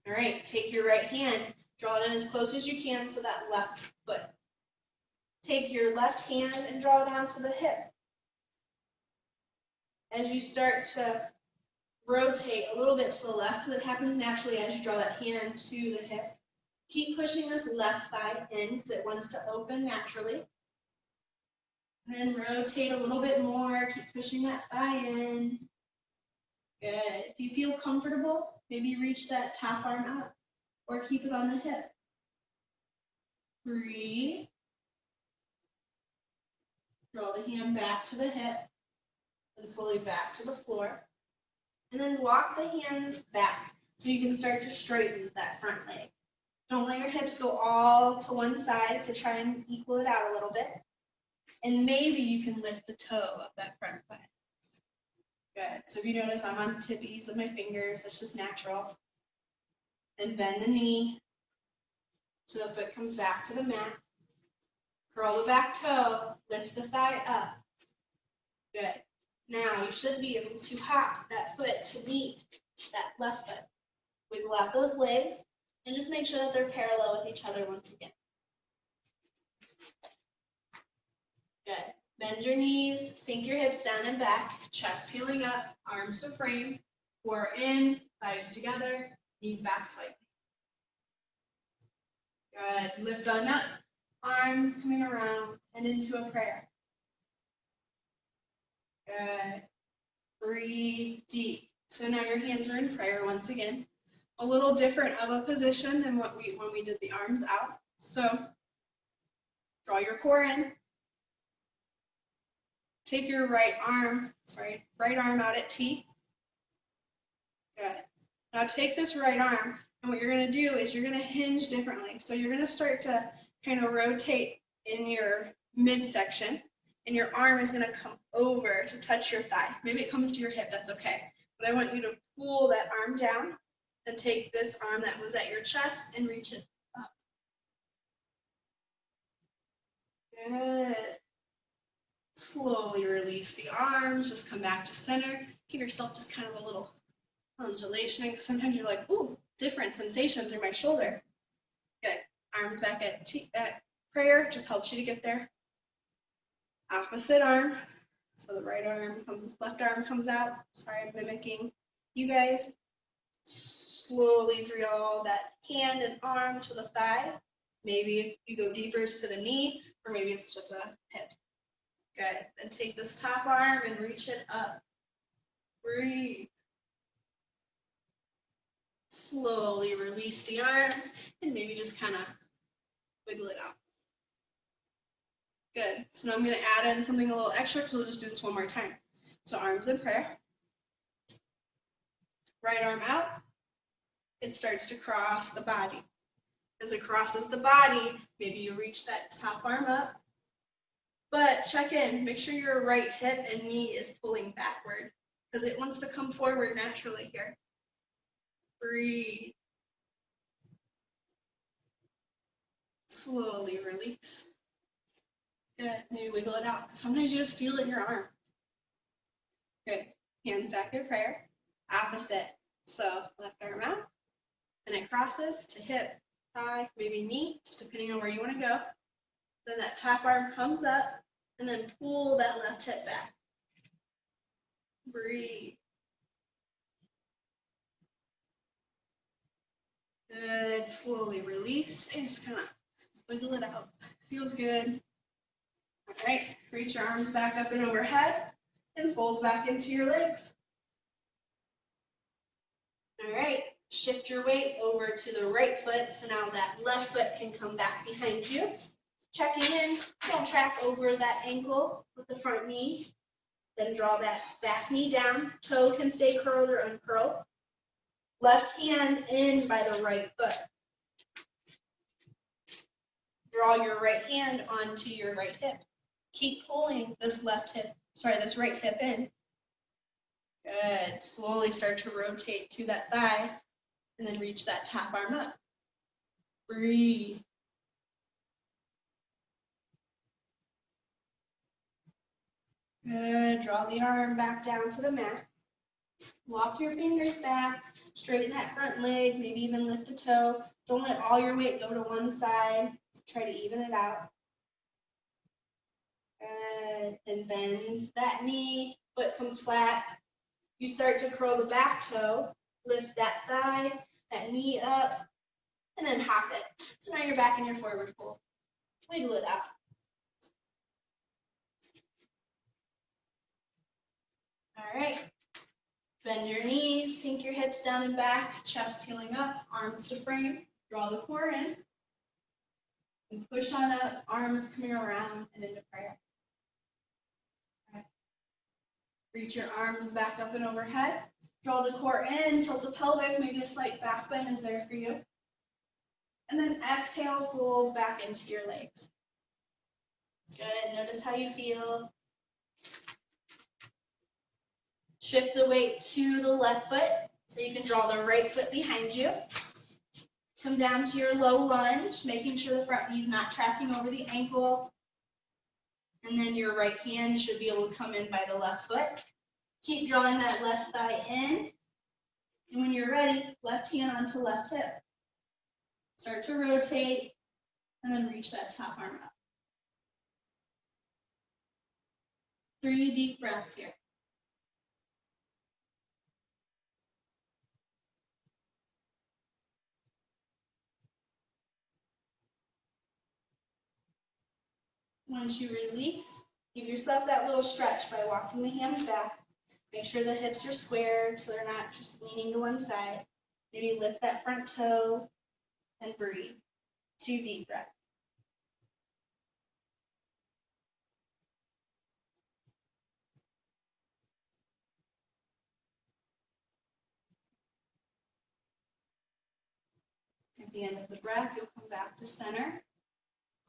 S2: All right, take your right hand, draw it in as close as you can to that left foot. Take your left hand and draw it down to the hip. As you start to rotate a little bit to the left, because it happens naturally as you draw that hand to the hip, keep pushing this left thigh in because it wants to open naturally. Then rotate a little bit more, keep pushing that thigh in. Good. If you feel comfortable, maybe reach that top arm up or keep it on the hip. Breathe. Draw the hand back to the hip and slowly back to the floor. And then walk the hands back so you can start to straighten that front leg. Don't let your hips go all to one side to try and equal it out a little bit. And maybe you can lift the toe of that front foot. Good. So if you notice, I'm on tippies of my fingers. That's just natural. Then bend the knee so the foot comes back to the mat. Curl the back toe. Lift the thigh up. Good. Now you should be able to hop that foot to meet that left foot. Wiggle out those legs and just make sure that they're parallel with each other once again. Good. Bend your knees, sink your hips down and back, chest peeling up, arms to frame, core in, thighs together, knees back slightly. Good. Lift on up, arms coming around and into a prayer. Good. Breathe deep. So now your hands are in prayer once again. A little different of a position than when we did the arms out. So draw your core in. Take your right arm out at T.
S1: Good. Now take this right arm, and what you're going to do is you're going to hinge differently. So you're going to start to kind of rotate in your midsection, and your arm is going to come over to touch your thigh. Maybe it comes to your hip, that's okay. But I want you to pull that arm down and take this arm that was at your chest and reach it up. Good. Slowly release the arms, just come back to center. Give yourself just kind of a little undulation, because sometimes you're like, ooh, different sensation through my shoulder. Good. Arms back at prayer, just helps you to get there. Opposite arm. So the right arm comes, left arm comes out. Sorry, I'm mimicking you guys. Slowly draw that hand and arm to the thigh. Maybe if you go deeper, it's to the knee, or maybe it's to the hip. Good. Then take this top arm and reach it up. Breathe. Slowly release the arms and maybe just kind of wiggle it out. Good. So now I'm going to add in something a little extra because we'll just do this one more time. So arms in prayer. Right arm out. It starts to cross the body. As it crosses the body, maybe you reach that top arm up. But check in. Make sure your right hip and knee is pulling backward because it wants to come forward naturally here. Breathe. Slowly release. Good. Maybe wiggle it out because sometimes you just feel it in your arm. Good. Hands back in prayer. Opposite. So left arm out. And it crosses to hip, thigh, maybe knee, just depending on where you want to go. Then that top arm comes up and then pull that left hip back. Breathe. Good. Slowly release and just kind of wiggle it out. Feels good. All right. Reach your arms back up and overhead and fold back into your legs. All right. Shift your weight over to the right foot. So now that left foot can come back behind you. Checking in. Don't track over that ankle with the front knee. Then draw that back knee down. Toe can stay curled or uncurled. Left hand in by the right foot. Draw your right hand onto your right hip. Keep pulling this this right hip in. Good. Slowly start to rotate to that thigh and then reach that top arm up. Breathe. Good. Draw the arm back down to the mat. Walk your fingers back. Straighten that front leg. Maybe even lift a toe. Don't let all your weight go to one side. Try to even it out. Good. And bend that knee. Foot comes flat. You start to curl the back toe. Lift that thigh, that knee up, and then hop it. So now you're back in your forward fold. Wiggle it out. All right. Bend your knees, sink your hips down and back, chest peeling up, arms to frame. Draw the core in. And push on up, arms coming around and into prayer. Right. Reach your arms back up and overhead. Draw the core in, tilt the pelvic, maybe a slight back bend is there for you. And then exhale, fold back into your legs. Good. Notice how you feel. Shift the weight to the left foot so you can draw the right foot behind you. Come down to your low lunge, making sure the front knee is not tracking over the ankle. And then your right hand should be able to come in by the left foot. Keep drawing that left thigh in. And when you're ready, left hand onto left hip. Start to rotate and then reach that top arm up. 3 deep breaths here. Once you release, give yourself that little stretch by walking the hands back. Make sure the hips are squared so they're not just leaning to one side. Maybe lift that front toe and breathe. 2 deep breaths.
S2: the end of the breath, you'll come back to center.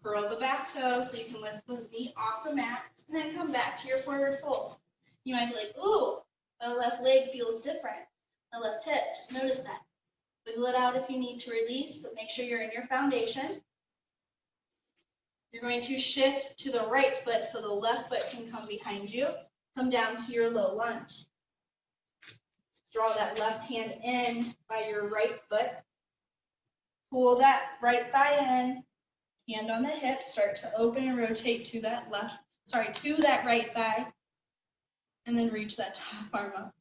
S2: Curl the back toe so you can lift the knee off the mat, and then come back to your forward fold. You might be like, ooh, my left leg feels different. My left hip, just notice that. Wiggle it out if you need to release, but make sure you're in your foundation. You're going to shift to the right foot so the left foot can come behind you. Come down to your low lunge. Draw that left hand in by your right foot. Pull that right thigh in. Hand on the hip, start to open and rotate to that right thigh. And then reach that top arm up.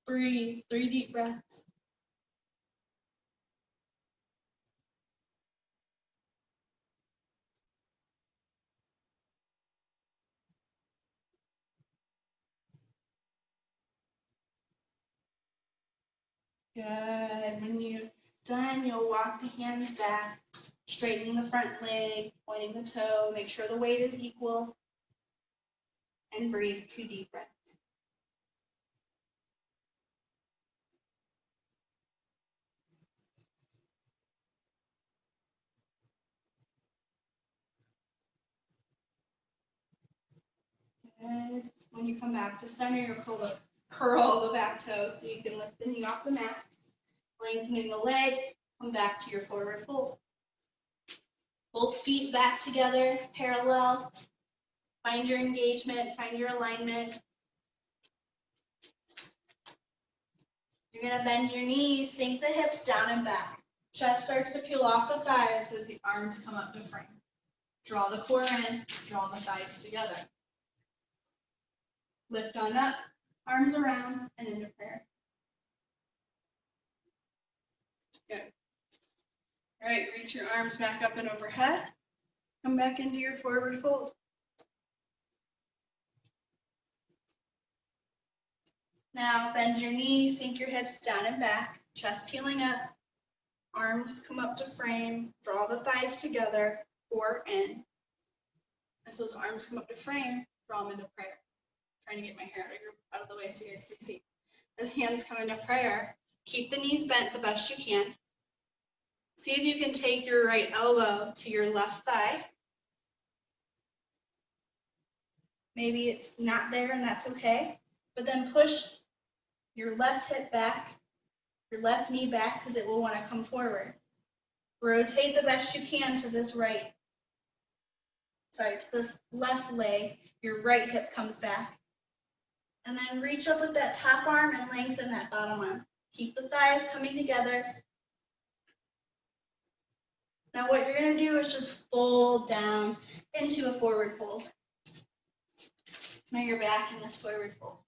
S2: Breathe, 3 deep breaths. Good. When you're done, you'll walk the hands back, straightening the front leg, pointing the toe, make sure the weight is equal, and breathe 2 deep breaths. Good. When you come back to center, you'll curl the back toe so you can lift the knee off the mat, lengthening the leg, come back to your forward fold. Both feet back together, parallel. Find your engagement, find your alignment. You're going to bend your knees, sink the hips down and back. Chest starts to peel off the thighs as the arms come up to frame. Draw the core in, draw the thighs together. Lift on up, arms around, and into prayer. Good. All right, reach your arms back up and overhead. Come back into your forward fold. Now bend your knees, sink your hips down and back, chest peeling up, arms come up to frame, draw the thighs together, core in. As those arms come up to frame, draw them into prayer. Trying to get my hair out of the way so you guys can see. As hands come into prayer, keep the knees bent the best you can. See if you can take your right elbow to your left thigh. Maybe it's not there and that's okay, but then push your left hip back, your left knee back because it will want to come forward. Rotate the best you can to this left leg. Your right hip comes back. And then reach up with that top arm and lengthen that bottom arm. Keep the thighs coming together. Now what you're going to do is just fold down into a forward fold. Now you're back in this forward fold.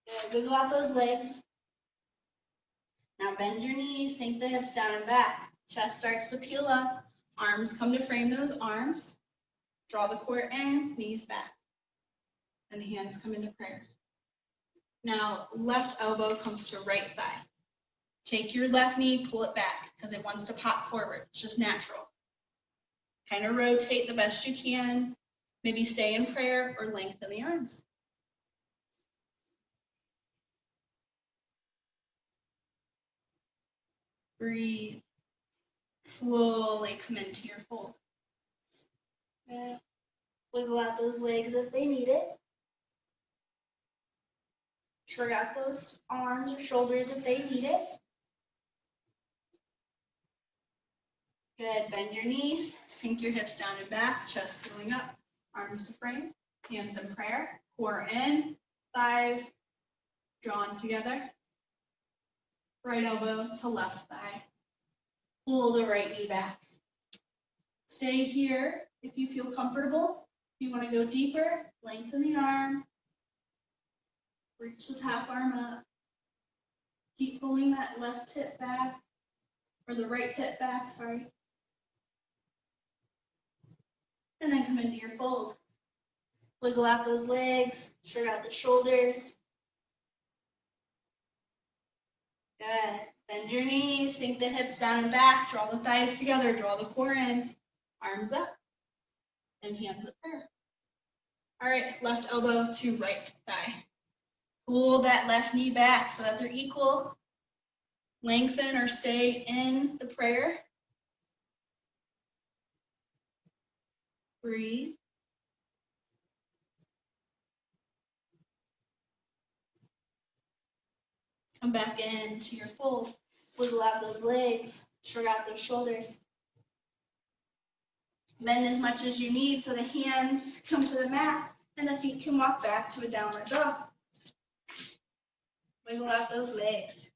S2: Good. Wiggle out those legs. Now bend your knees, sink the hips down and back. Chest starts to peel up. Arms come to frame those arms. Draw the core in, knees back. And the hands come into prayer. Now left elbow comes to right thigh. Take your left knee, pull it back because it wants to pop forward. It's just natural. Kind of rotate the best you can. Maybe stay in prayer or lengthen the arms. Breathe. Slowly come into your fold. Good. Wiggle out those legs if they need it. Shrug out those arms or shoulders if they need it. Good. Bend your knees, sink your hips down and back, chest filling up, arms to frame, hands in prayer, core in, thighs drawn together. Right elbow to left thigh. Pull the right knee back. Stay here if you feel comfortable. If you want to go deeper, lengthen the arm. Reach the top arm up. Keep pulling that left hip back, or the right hip back, sorry. And then come into your fold. Wiggle out those legs, shrug out the shoulders. Good. Bend your knees, sink the hips down and back, draw the thighs together, draw the core in, arms up, and hands at prayer. All right, left elbow to right thigh. Pull that left knee back so that they're equal. Lengthen or stay in the prayer. Breathe. Come back into your fold. Wiggle out those legs, shrug out those shoulders. Bend as much as you need so the hands come to the mat and the feet can walk back to a downward dog. Wiggle out those legs.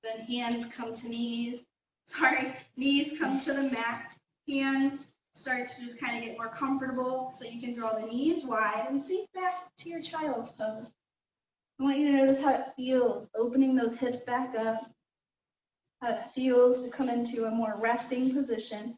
S2: Then hands come to knees. Knees come to the mat. Hands start to just kind of get more comfortable so you can draw the knees wide and sink back to your child's pose. I want you to notice how it feels, opening those hips back up, how it feels to come into a more resting position.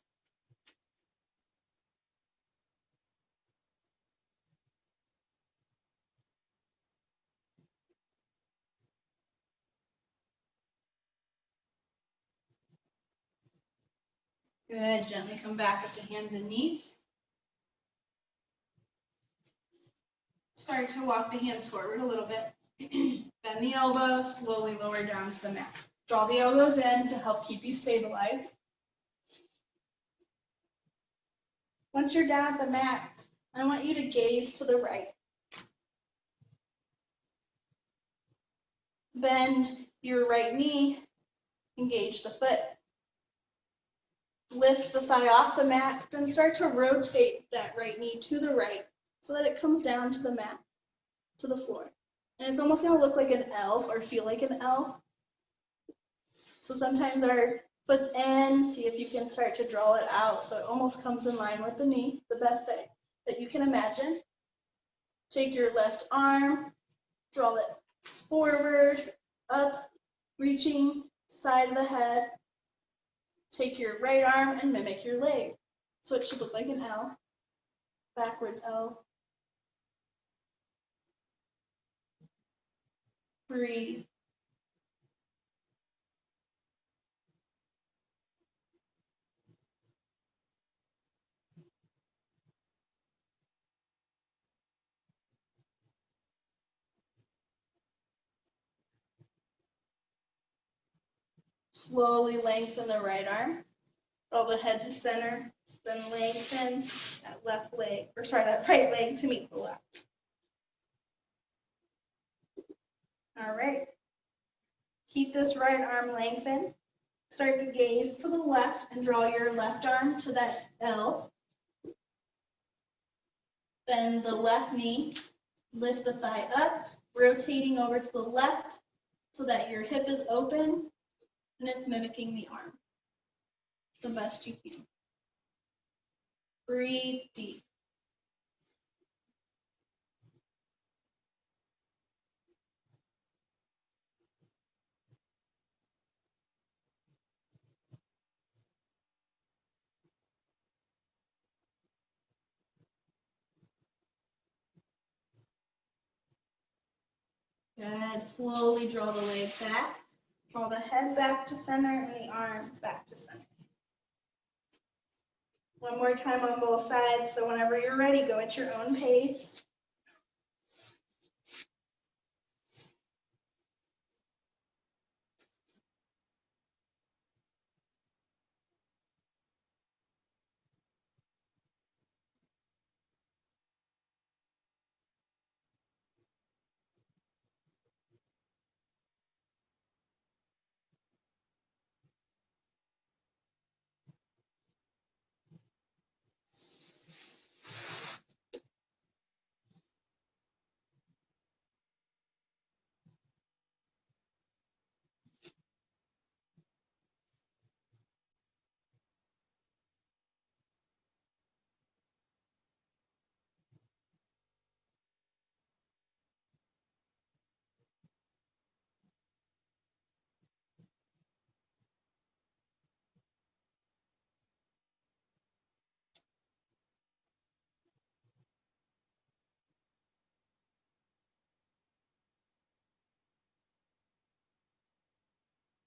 S2: Good, gently come back up to hands and knees. Start to walk the hands forward a little bit. Bend the elbows, slowly lower down to the mat. Draw the elbows in to help keep you stabilized. Once you're down at the mat, I want you to gaze to the right. Bend your right knee, engage the foot. Lift the thigh off the mat, then start to rotate that right knee to the right so that it comes down to the mat, to the floor. And it's almost going to look like an L or feel like an L. So sometimes our foot's in, see if you can start to draw it out so it almost comes in line with the knee, the best that you can imagine. Take your left arm, draw it forward, up, reaching side of the head. Take your right arm and mimic your leg. So it should look like an L, backwards L. Breathe. Slowly lengthen the right arm. Draw the head to center, then lengthen that that right leg to meet the left. All right. Keep this right arm lengthened. Start to gaze to the left and draw your left arm to that L. Bend the left knee, lift the thigh up, rotating over to the left so that your hip is open and it's mimicking the arm the best you can. Breathe deep. Good. Slowly draw the leg back. Draw the head back to center and the arms back to center. One more time on both sides, so whenever you're ready, go at your own pace.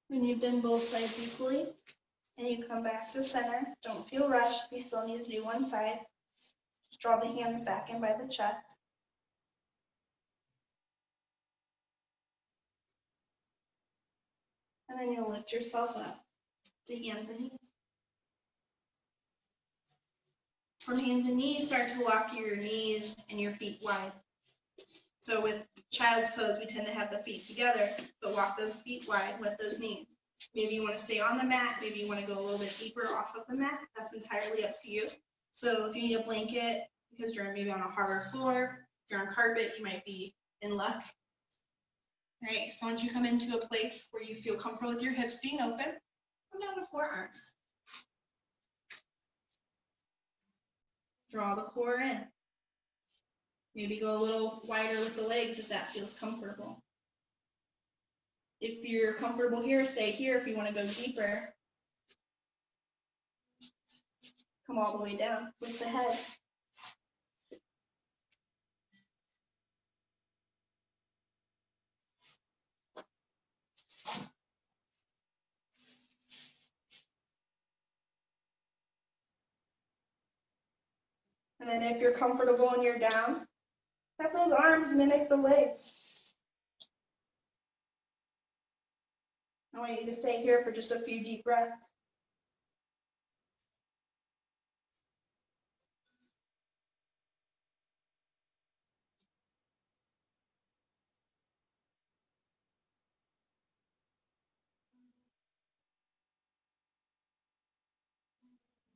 S2: When you've done both sides equally, and you come back to center, don't feel rushed. We still need to do one side. Just draw the hands back in by the chest. And then you'll lift yourself up to hands and knees. From hands and knees, start to walk your knees and your feet wide. So with child's pose, we tend to have the feet together, but walk those feet wide with those knees. Maybe you want to stay on the mat, maybe you want to go a little bit deeper off of the mat. That's entirely up to you. So if you need a blanket because you're maybe on a harder floor, if you're on carpet, you might be in luck. All right, so once you come into a place where you feel comfortable with your hips being open, come down to forearms. Draw the core in. Maybe go a little wider with the legs if that feels comfortable. If you're comfortable here, stay here. If you want to go deeper, come all the way down with the head. And then if you're comfortable and you're down, have those arms mimic the legs. I want you to stay here for just a few deep breaths.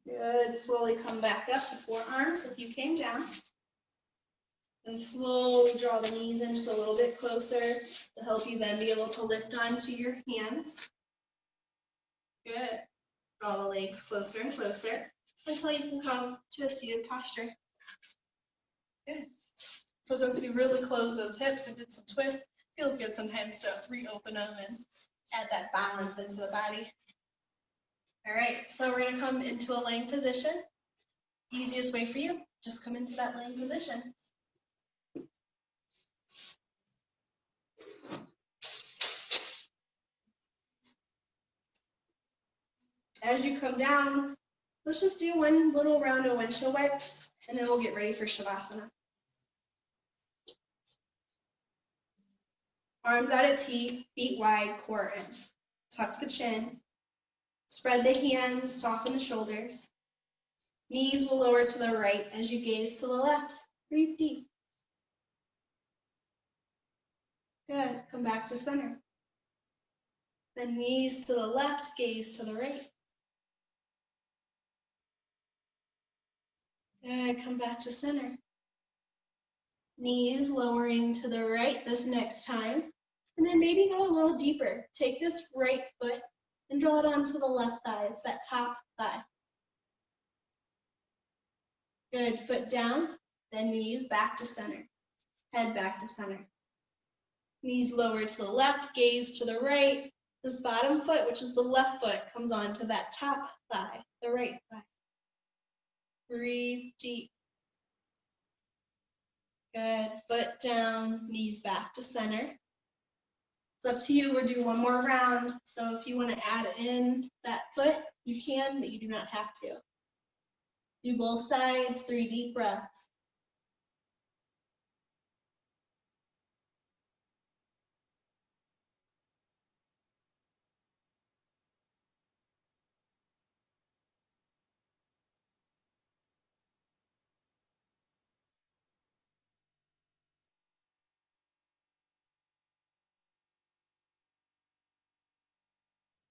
S2: Good. Slowly come back up to forearms if you came down. And slowly draw the knees in just a little bit closer to help you then be able to lift onto your hands. Good. Draw the legs closer and closer until you can come to a seated posture. Good. So since we really closed those hips and did some twists, feels good sometimes to reopen them and add that balance into the body. All right, so we're going to come into a laying position. Easiest way for you, just come into that laying position. As you come down, let's just do one little round of windshield wipes, and then we'll get ready for Shavasana. Arms out at T, feet wide, core in. Tuck the chin. Spread the hands, soften the shoulders. Knees will lower to the right as you gaze to the left. Breathe deep. Good. Come back to center. Then knees to the left, gaze to the right. Good. Come back to center. Knees lowering to the right this next time. And then maybe go a little deeper. Take this right foot and draw it onto the left thigh. It's that top thigh. Good. Foot down, then knees back to center. Head back to center. Knees lower to the left, gaze to the right. This bottom foot, which is the left foot, comes onto that top thigh, the right thigh. Breathe deep. Good. Foot down, knees back to center. It's up to you. We'll do one more round. So if you want to add in that foot, you can, but you do not have to. Do both sides, 3 deep breaths.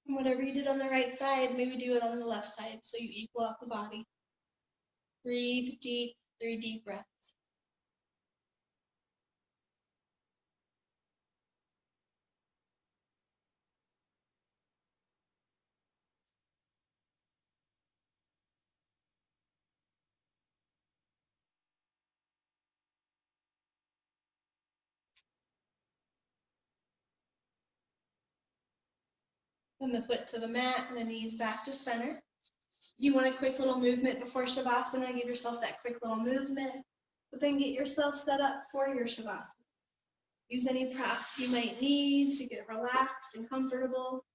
S2: And whatever you did on the right side, maybe do it on the left side so you equal out the body. Breathe deep, 3 deep breaths. Then the foot to the mat and the knees back to center. You want a quick little movement before Shavasana, give yourself that quick little movement, but then get yourself set up for your Shavasana. Use any props you might need to get relaxed and comfortable.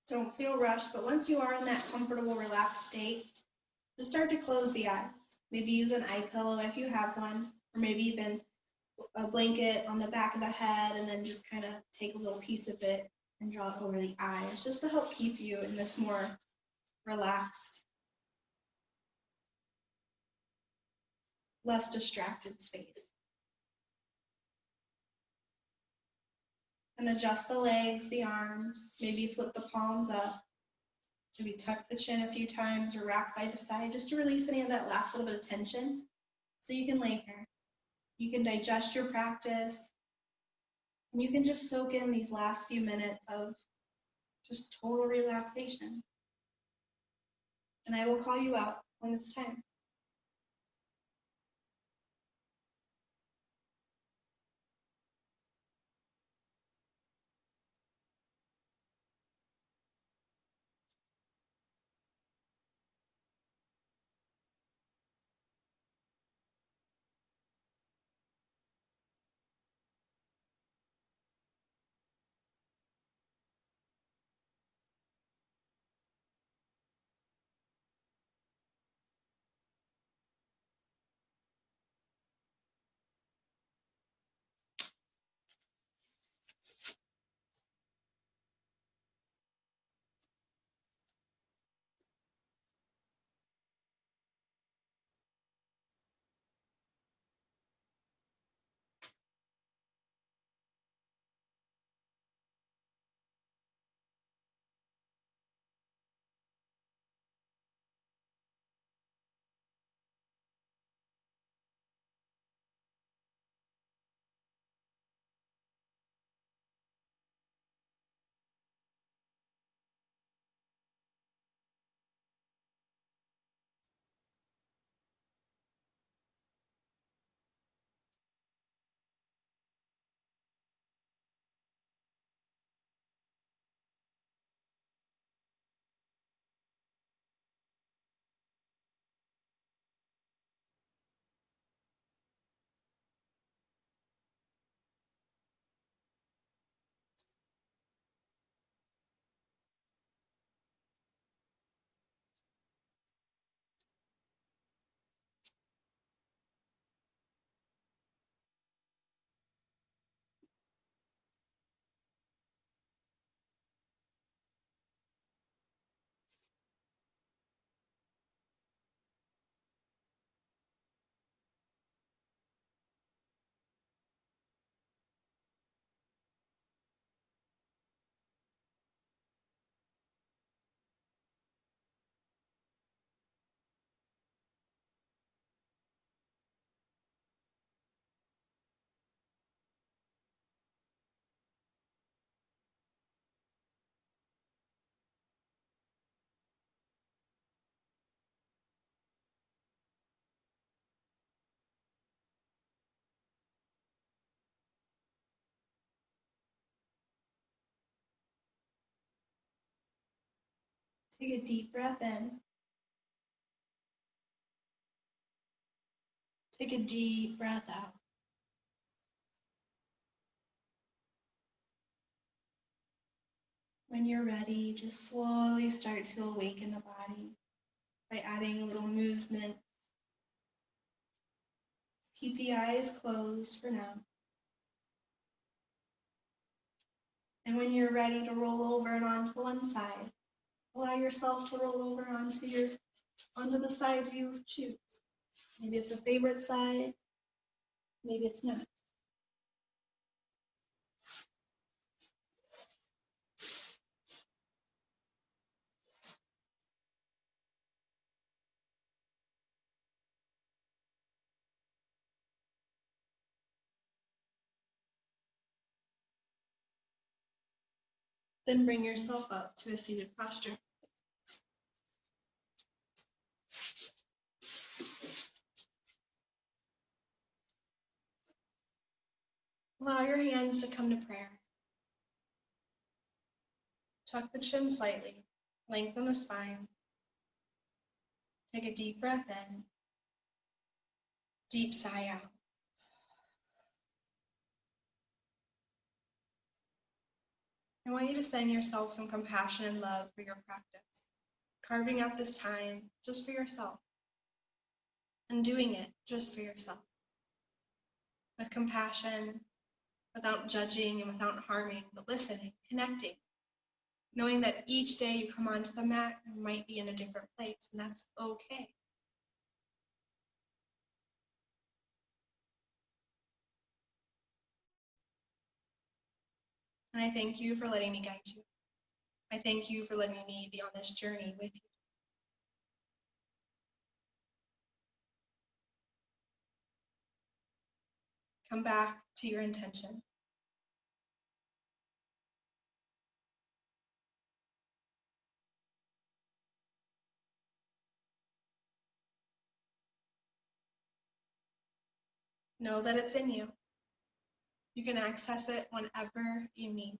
S2: Don't feel rushed, but once you are in that comfortable, relaxed state, just start to close the eye. Maybe use an eye pillow if you have one, or maybe even a blanket on the back of the head, and then just kind of take a little piece of it and draw it over the eyes, just to help keep you in this more relaxed, less distracted state. And adjust the legs, the arms, maybe flip the palms up, maybe tuck the chin a few times or rock side to side, just to release any of that last little bit of tension. So you can lay here. You can digest your practice, and you can just soak in these last few minutes of just total relaxation. And I will call you out when it's time. Take a deep breath in. Take a deep breath out. When you're ready, just slowly start to awaken the body by adding a little movement. Keep the eyes closed for now. And when you're ready to roll over and onto one side, allow yourself to roll over onto the side you choose. Maybe it's a favorite side, maybe it's not. Then bring yourself up to a seated posture. Allow your hands to come to prayer. Tuck the chin slightly, lengthen the spine. Take a deep breath in, deep sigh out. I want you to send yourself some compassion and love for your practice, carving out this time just for yourself and doing it just for yourself with compassion, without judging and without harming, but listening, connecting, knowing that each day you come onto the mat, you might be in a different place, and that's okay. And I thank you for letting me guide you. I thank you for letting me be on this journey with you. Come back to your intention. Know that it's in you. You can access it whenever you need.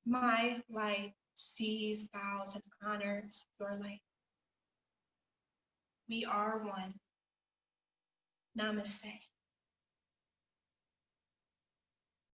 S2: My light sees, bows, and honors your light. We are one. Namaste.